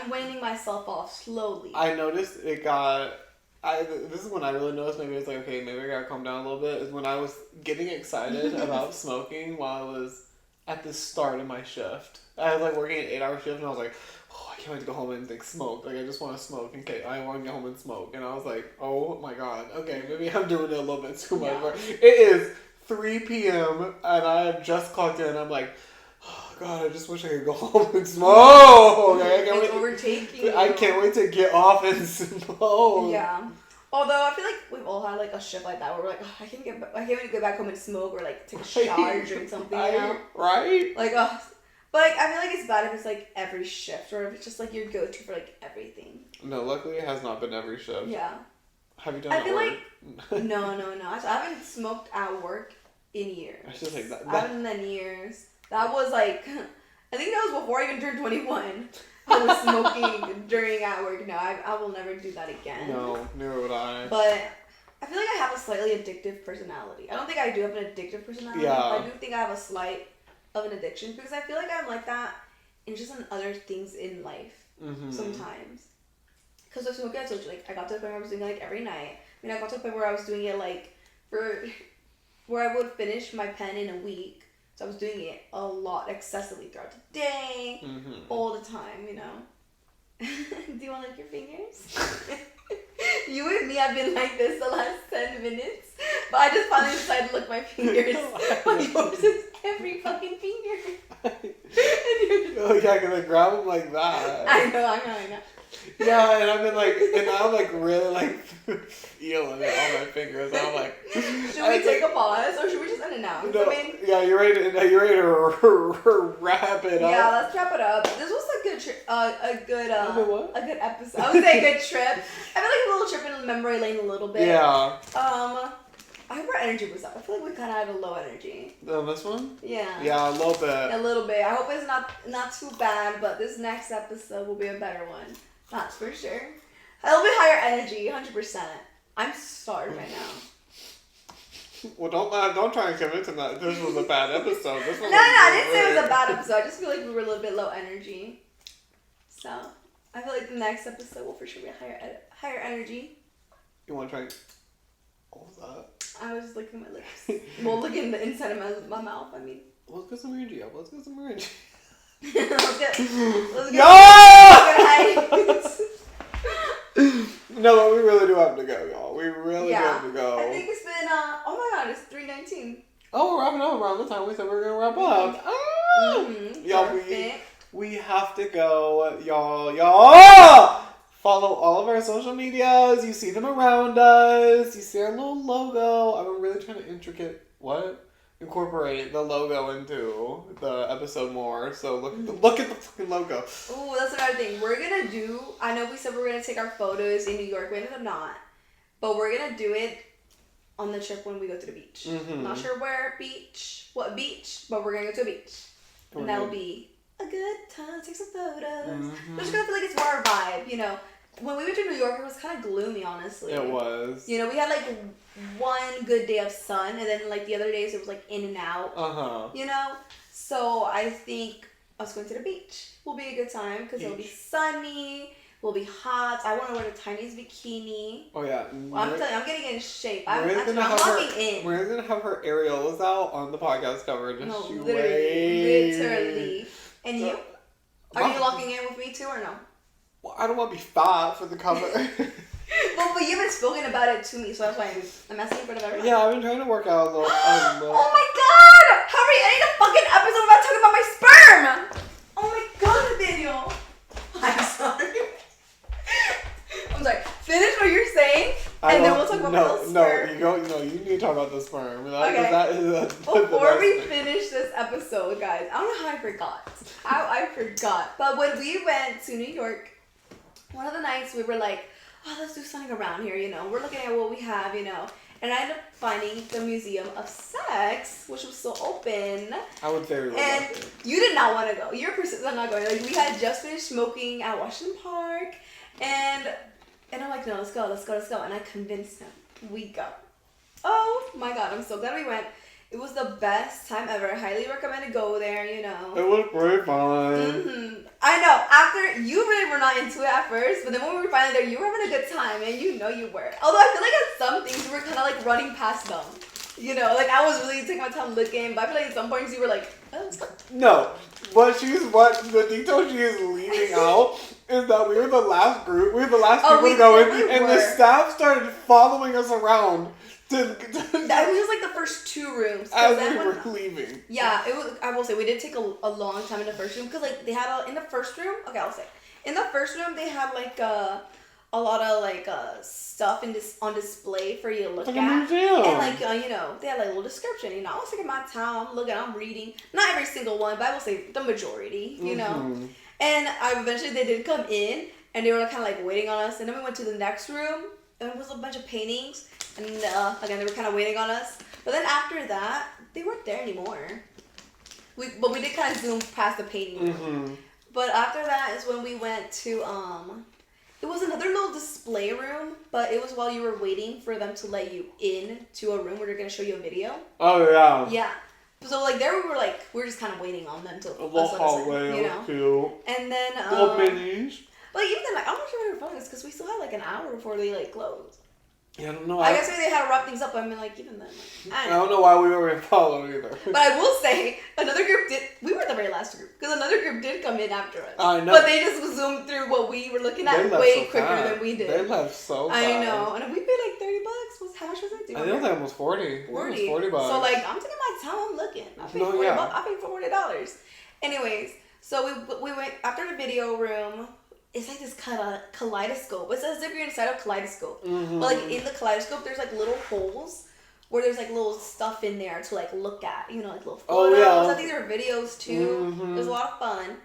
S2: weaning myself off slowly.
S3: I noticed it got. This is when I really noticed maybe it's like, okay, maybe I gotta calm down a little bit, is when I was getting excited about smoking while I was at the start of my shift. I was like working an 8-hour shift and I was like, oh, I can't wait to go home and like smoke. Like I just want to smoke. Okay, I want to get home and smoke. And I was like, oh my god, okay, maybe I'm doing it a little bit too much. Yeah. It is 3 p.m. and I have just clocked in. I'm like, oh god, I just wish I could go home and smoke. Okay, I can't wait to get off and smoke.
S2: Yeah. Although I feel like we've all had like a shift like that where we're like, oh, I can't wait to go back home and smoke or like take a shower or drink something. You know?
S3: Right?
S2: Like, but like I feel like it's bad if it's like every shift or if it's just like your go-to for like everything.
S3: No, luckily it has not been every shift.
S2: Yeah.
S3: Have you done it at work?
S2: Like no. I haven't smoked at work in years.
S3: I should think that.
S2: I haven't done years. That was like, I think that was before I even turned 21. I was smoking during at work. No, I will never do that again.
S3: No, neither would I.
S2: But I feel like I have a slightly addictive personality. I don't think I do have an addictive personality.
S3: Yeah.
S2: But I do think I have a slight of an addiction because I feel like I'm like that in just in other things in life sometimes. Because with smoking, I told you, like, I got to the point where I was doing it like every night. I mean, I got to the point where I was doing it like where I would finish my pen in a week. So I was doing it a lot, excessively throughout the day, all the time, you know. Do you want to lick your fingers? You and me have been like this the last 10 minutes, but I just finally decided to lick my fingers. But yours is every fucking finger.
S3: Oh yeah, gonna grab them like that.
S2: I know.
S3: Yeah, and I've been like, and now I'm like really like feeling it on my fingers. And I'm like,
S2: should we take a pause or should we just announce?
S3: No, yeah, you're ready to wrap it up.
S2: Yeah, let's wrap it up. This was a good trip. A good episode. I would say a good trip. I feel like a little trip in memory lane a little bit.
S3: Yeah.
S2: I hope our energy was up. I feel like we kind of had a low energy.
S3: This one?
S2: Yeah.
S3: Yeah, a little bit.
S2: A little bit. I hope it's not too bad, but this next episode will be a better one. That's for sure. A little bit higher energy, 100%. I'm starved right now.
S3: Well, don't try and convince him that this was a bad episode. This one
S2: no, I didn't say it was a bad episode. I just feel like we were a little bit low energy. So, I feel like the next episode will for sure be higher energy.
S3: You want to try? What was that?
S2: I was licking my lips. Well, licking the inside of my mouth. I mean.
S3: Let's get some energy up. Let's get some energy.
S2: let's get
S3: No, but we really do have to go, y'all. We really do have to go.
S2: I think it's been oh my god, it's 3:19.
S3: Oh, we're wrapping up around the time we said we were gonna wrap up. Y'all, we have to go, y'all. Follow all of our social medias. You see them around us. You see our little logo. I'm really trying to incorporate the logo into the episode more. So look at the fucking logo.
S2: Ooh, that's another thing. We're gonna do. I know we said we're gonna take our photos in New York. We ended up not, but we're gonna do it on the trip when we go to the beach.
S3: Mm-hmm.
S2: Not sure what beach, but we're gonna go to a beach. And that'll be a good time, take some photos.
S3: Mm-hmm.
S2: We're just gonna feel like it's more our vibe, you know. When we went to New York, it was kind of gloomy, honestly.
S3: It was.
S2: You know, we had like one good day of sun, and then like the other days it was like in and out. You know, so I think us going to the beach will be a good time because it'll be sunny. We'll be hot. I want to wear the tiniest bikini.
S3: Oh yeah.
S2: I'm telling you, I'm getting in shape. I'm locking in.
S3: We're gonna have her areolas out on the podcast cover. Just
S2: no,
S3: you
S2: literally. And you? Are you locking in with me too or no?
S3: Well, I don't want to be fat for the cover.
S2: Well, but you haven't spoken about it to me, so that's why I'm asking for the everyone.
S3: Yeah, I've been trying to work out a little.
S2: Oh my god! Hurry, I need a fucking episode about talking about my sperm! Oh my god, Nathaniel! I'm sorry. I'm sorry. Finish what you're saying, and then we'll talk about the sperm.
S3: You need to talk about the sperm.
S2: Okay.
S3: That is
S2: Before we finish this episode, guys, I don't know how I forgot. I forgot. But when we went to New York, one of the nights we were like, oh, let's do something around here, you know. We're looking at what we have, you know. And I ended up finding the Museum of Sex, which was still open.
S3: I would very well
S2: And you did not want to go. You're persistent on not going. Like, we had just finished smoking at Washington Park. And I'm like, no, let's go. And I convinced him. We go. Oh, my God. I'm so glad we went. It was the best time ever. Highly recommend to go there, you know.
S3: It was very fun.
S2: Mm-hmm. I know. After, you really were not into it at first, but then when we were finally there, you were having a good time, and you know you were. Although I feel like at some things, you were kind of like running past them. You know, like I was really taking my time looking, but I feel like at some points you were like, oh.
S3: No. The detail she is leaving out is that we were the last group. We were the last people going, and the staff started following us around.
S2: That was just like the first two rooms.
S3: As we were leaving.
S2: Yeah, it was. I will say we did take a long time in the first room because like they had in the first room. Okay, I'll say in the first room they had like a lot of like stuff on display for you to look
S3: like
S2: at,
S3: a museum.
S2: And like you know they had like a little description. You know, I was taking my time. I'm looking. I'm reading. Not every single one, but I will say the majority. You know, and eventually they did come in and they were kind of like waiting on us. And then we went to the next room and it was a bunch of paintings. And again, they were kind of waiting on us. But then after that, they weren't there anymore. But we did kind of zoom past the painting room.
S3: Mm-hmm.
S2: But after that is when we went to, it was another little display room, but it was while you were waiting for them to let you in to a room where they're going to show you a video.
S3: Oh, yeah.
S2: Yeah. So, like, there we were just kind of waiting on them to
S3: a little hallway,
S2: you know?
S3: cute.
S2: And then,
S3: little minis.
S2: But even then, like, I'm not sure what we were filming this because we still had, like, an hour before they, like, closed.
S3: Yeah, I don't know.
S2: I guess maybe they had to wrap things up, but I mean, like, even then, like,
S3: I don't know why we were followed either.
S2: But I will say, another group we were the very last group, because another group did come in after us.
S3: I know.
S2: But they just zoomed through what we were looking at way quicker than we did.
S3: They left so fast.
S2: I know, and we paid like $30. How much was it?
S3: I think it was almost 40.
S2: 40.
S3: $40.
S2: So, like, I'm taking my time, I'm looking. I paid I paid $40. Anyways, so we went, after the video room, it's like this kind of kaleidoscope. It's as if you're inside a kaleidoscope.
S3: Mm-hmm.
S2: But like in the kaleidoscope, there's like little holes where there's like little stuff in there to like look at. You know, like little photos. Oh, yeah. I think there are videos too.
S3: Mm-hmm.
S2: It was a lot of fun.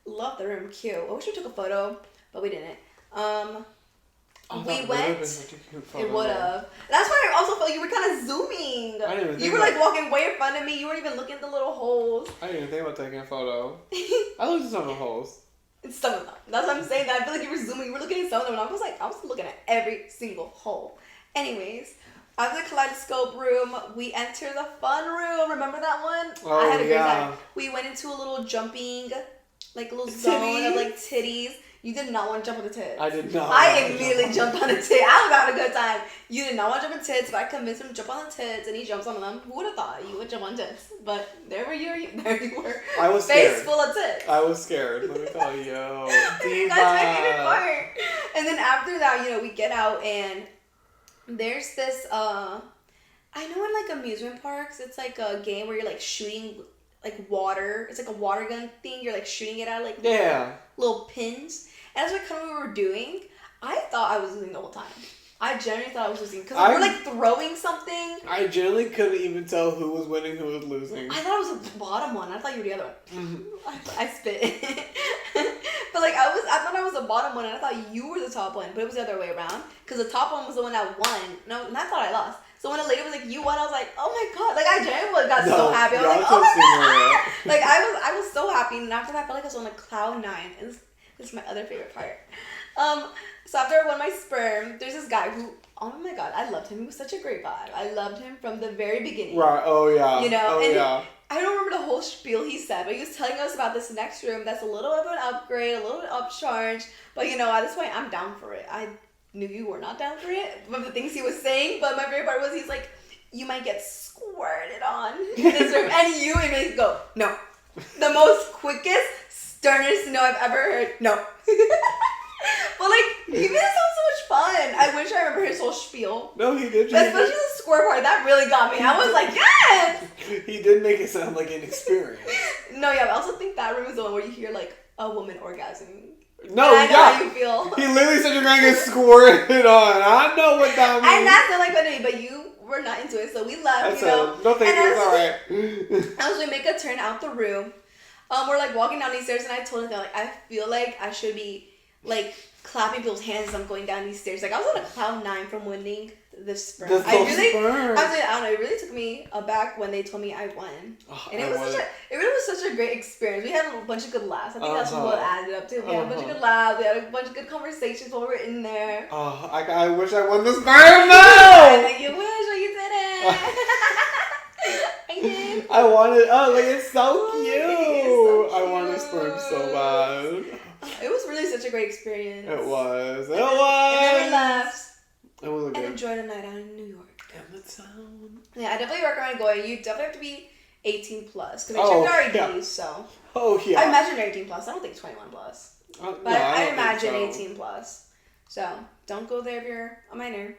S2: Love the room. Cute. I wish we took a photo, but we didn't. We went. It would have. That's why I also felt you were kind of zooming.
S3: I didn't even think
S2: you were like walking way in front of me. You weren't even looking at the little holes.
S3: I didn't even think about taking a photo. I looked at some of the holes.
S2: Some of them. That's what I'm saying. That I feel like you were zooming. You were looking at some of them. And I was looking at every single hole. Anyways, after the kaleidoscope room, we enter the fun room. Remember that one?
S3: Oh,
S2: I had a great time. We went into a little jumping, like little zone of like titties. You did not want to jump on the tits.
S3: I did not.
S2: I immediately jumped on the tits. I had a good time. You did not want to jump on tits, but I convinced him to jump on the tits, and he jumps on them. Who would have thought you would jump on tits? But there you were.
S3: I was
S2: face
S3: scared.
S2: full of tits.
S3: I was scared. Let me tell you.
S2: That's my favorite part. And then after that, you know, we get out and there's this. I know in like amusement parks, it's like a game where you're like shooting like water. It's like a water gun thing. You're like shooting it at like little pins. And that's what kind of we were doing. I thought I was losing the whole time. I genuinely thought I was losing because we were like throwing something.
S3: I genuinely couldn't even tell who was winning, who was losing.
S2: I thought I was the bottom one. I thought you were the other one.
S3: Mm-hmm.
S2: I spit. But like I thought I was the bottom one, and I thought you were the top one. But it was the other way around because the top one was the one that won. No, and I thought I lost. So when a lady was like, "You won," I was like, "Oh my god!" Like I genuinely got so happy. I was
S3: y'all
S2: like, "Oh my
S3: texted
S2: god!" Like I was so happy. And after that, I felt like I was on a cloud 9. And this is my other favorite part. So after I won my sperm, there's this guy who, oh my god, I loved him. He was such a great vibe. I loved him from the very beginning.
S3: Right. Oh yeah.
S2: You know.
S3: Oh
S2: and
S3: yeah.
S2: I don't remember the whole spiel he said, but he was telling us about this next room that's a little bit of an upgrade, a little bit upcharge. But you know, at this point, I'm down for it. I knew you were not down for it from the things he was saying, but my favorite part was he's like, you might get squirted on in this room, and you immediately go, no. The most quickest, sternest no I've ever heard, no. But like, he made it sound so much fun. I wish I remember his whole spiel.
S3: No, he did.
S2: Especially the squirt part, that really got me. I was like, yes!
S3: He did make it sound like an experience.
S2: No, yeah, but I also think that room is the one where you hear like a woman orgasming.
S3: No,
S2: and I know how you feel.
S3: He literally said you're gonna get squirted on. I know what that means.
S2: And that's not like funny, but you were not into it, so we left.
S3: No, thank you. It's alright.
S2: As we make a turn out the room, we're like walking down these stairs, and I told him that like I feel like I should be like clapping people's hands as I'm going down these stairs. Like I was on a cloud 9 from winning this sperm. I don't know. It really took me aback when they told me I won, and it was such a great experience. We had a bunch of good laughs. I think that's what added up to. We had a bunch of good laughs. We had a bunch of good conversations while we were in there.
S3: Oh, I wish I won this sperm. No.
S2: Like you wish, but you didn't. I did.
S3: I wanted. Oh, like it's so cute.
S2: It's so
S3: I wanted a sperm so bad.
S2: It was really such a great experience.
S3: It was.
S2: And then we left.
S3: It was a good.
S2: And enjoyed a night out in New York.
S3: Damn it, sound.
S2: Yeah, I definitely recommend going. You definitely have to be 18 plus because we checked our IDs. So.
S3: Oh yeah.
S2: I imagine 18 plus. I don't think 21 plus. But
S3: no,
S2: I imagine
S3: so.
S2: 18 plus. So don't go there if you're a minor.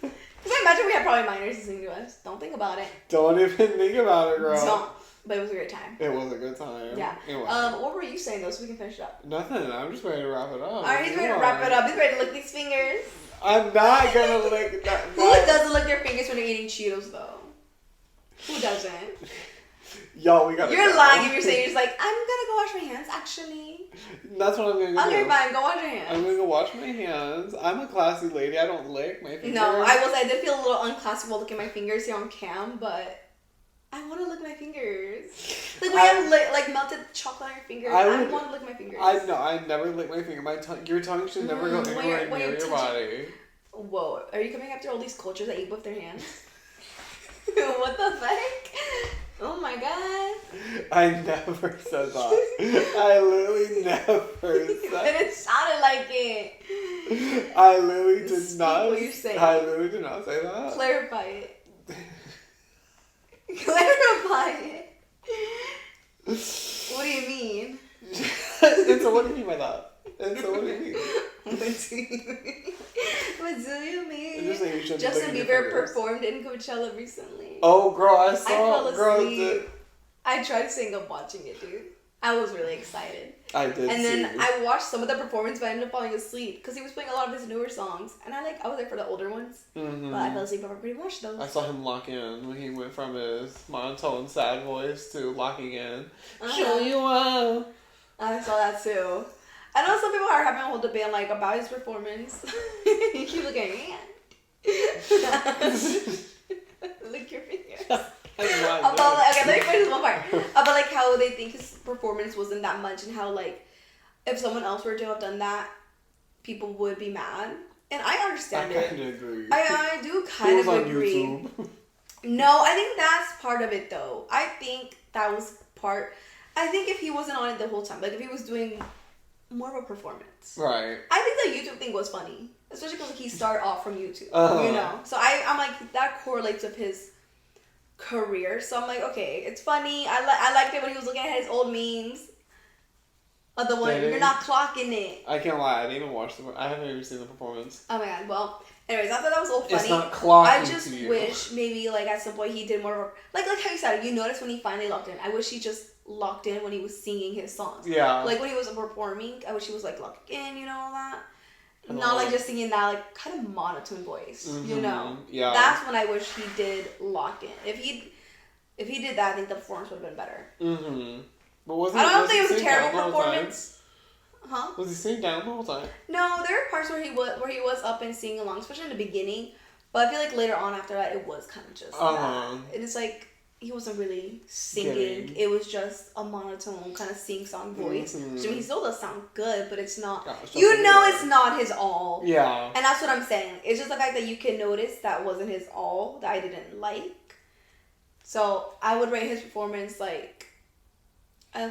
S2: Because I imagine we have probably minors listening to us. Don't think about it.
S3: Don't even think about it, girl.
S2: Don't. But it was a great time.
S3: It was a good time.
S2: Yeah.
S3: Anyway.
S2: What were you saying though, so we can finish it up?
S3: Nothing. I'm just ready to wrap it up.
S2: Alright, he's ready to wrap it up. He's ready to lick these fingers.
S3: I'm not gonna lick that.
S2: Who doesn't lick their fingers when they're eating Cheetos though? Who doesn't?
S3: Yo, we gotta.
S2: You're lying if you're saying you're just like, I'm gonna go wash my hands actually.
S3: That's what I'm gonna do.
S2: Okay, fine, go wash your hands.
S3: I'm gonna go wash my hands. I'm a classy lady. I don't lick my fingers.
S2: No, I did feel a little unclassy while looking at my fingers here on cam, but I want to lick my fingers. Like when you have like melted chocolate on your fingers, I want to lick my fingers.
S3: I never lick my finger. Your tongue should never go anywhere near your body.
S2: Whoa, are you coming after all these cultures that eat with their hands? What the heck? Oh my god.
S3: I never said that. I literally never said that.
S2: And it sounded like it.
S3: I literally did not.
S2: What you're saying.
S3: I literally did not say that.
S2: Clarify it. Clarify it. What do you mean?
S3: And so what do you mean by that? And so what do you mean?
S2: What do you mean? What do you mean?
S3: Just like you
S2: Justin Bieber performed in Coachella recently.
S3: Oh, girl, I
S2: fell asleep.
S3: Girl,
S2: I tried staying up watching it, dude. I was really excited.
S3: I did.
S2: And then I watched some of the performance, but I ended up falling asleep because he was playing a lot of his newer songs, and I was there for the older ones.
S3: Mm-hmm.
S2: But I fell asleep before pretty much those.
S3: I saw him lock in when he went from his monotone sad voice to locking in. Show you up.
S2: I saw that too. I know some people are having a whole debate about his performance. You keep looking at your hand. Lick your fingers. Okay, let me finish this one part. About how they think his performance wasn't that much, and how if someone else were to have done that, people would be mad. And I understand it.
S3: I kind of agree.
S2: I do kind of agree.
S3: YouTube.
S2: No, I think that's part of it though. I think that was part. I think if he wasn't on it the whole time, if he was doing more of a performance,
S3: right?
S2: I think the YouTube thing was funny, especially because he started off from YouTube, you know. So I'm like that correlates with his career. So I'm like, okay, it's funny. I liked it when he was looking at his old memes. The one you're not clocking it.
S3: I can't lie. I didn't even watch I haven't even seen the performance.
S2: Oh my god. Well, anyways, I thought that was all funny.
S3: It's not clocking.
S2: I just wish maybe at some point he did more of a, like how you said, you noticed when he finally locked in. I wish he just locked in when he was singing his songs. Yeah. When he was performing, I wish he was locking in, all that. Not just singing that kind of monotone voice, Yeah. That's when I wish he did lock in. If he did that, I think the performance would have been better. Mm-hmm. But I don't think it was a terrible performance. Huh?
S3: Was he singing down the whole time?
S2: No, there were parts where he was up and singing along, especially in the beginning. But I feel like later on after that, it was kind of just that. And it's like, he wasn't really singing. It was just a monotone kind of sing-song voice. I mean, he still does sound good, but it's not, it's not his all.
S3: Yeah.
S2: And that's what I'm saying. It's just the fact that you can notice that wasn't his all, that I didn't like. So I would rate his performance like, I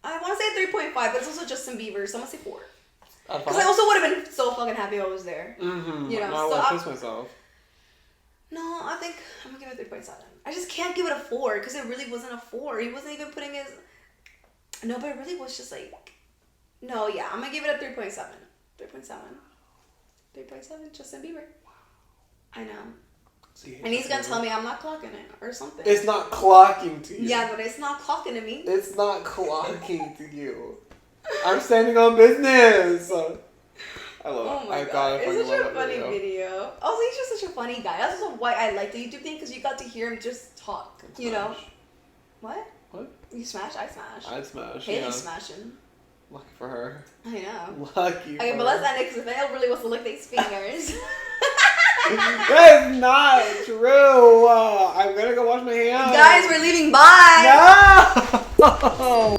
S2: want to say 3.5, but it's also Justin Bieber, so I'm going to say 4. Because I also would have been so fucking happy I was there.
S3: Mm-hmm.
S2: You know,
S3: no,
S2: so
S3: I piss myself.
S2: No, I think I'm going to give it 3.7. I just can't give it a 4 because it really wasn't a 4. He wasn't even putting his... No, but it really was just like... No, yeah, I'm going to give it a 3.7. 3.7. 3.7, Justin Bieber. I know. And he's going to tell me I'm not clocking it or something.
S3: It's not clocking to you.
S2: Yeah, but it's not clocking to me.
S3: It's not clocking to you. I'm standing on business. I love it.
S2: Oh my god, it's such a funny video. Also, he's just such a funny guy. That's also why I like the YouTube thing, because you got to hear him just talk, you know? What?
S3: What?
S2: You smash? I smash.
S3: I'd smash,
S2: Haley's smashing.
S3: Lucky for her.
S2: I know.
S3: Lucky for her.
S2: Okay, but let's end it, because Nathaniel really wants to lick these fingers.
S3: That is not true. I'm gonna go wash my hands.
S2: Guys, we're leaving. Bye!
S3: No!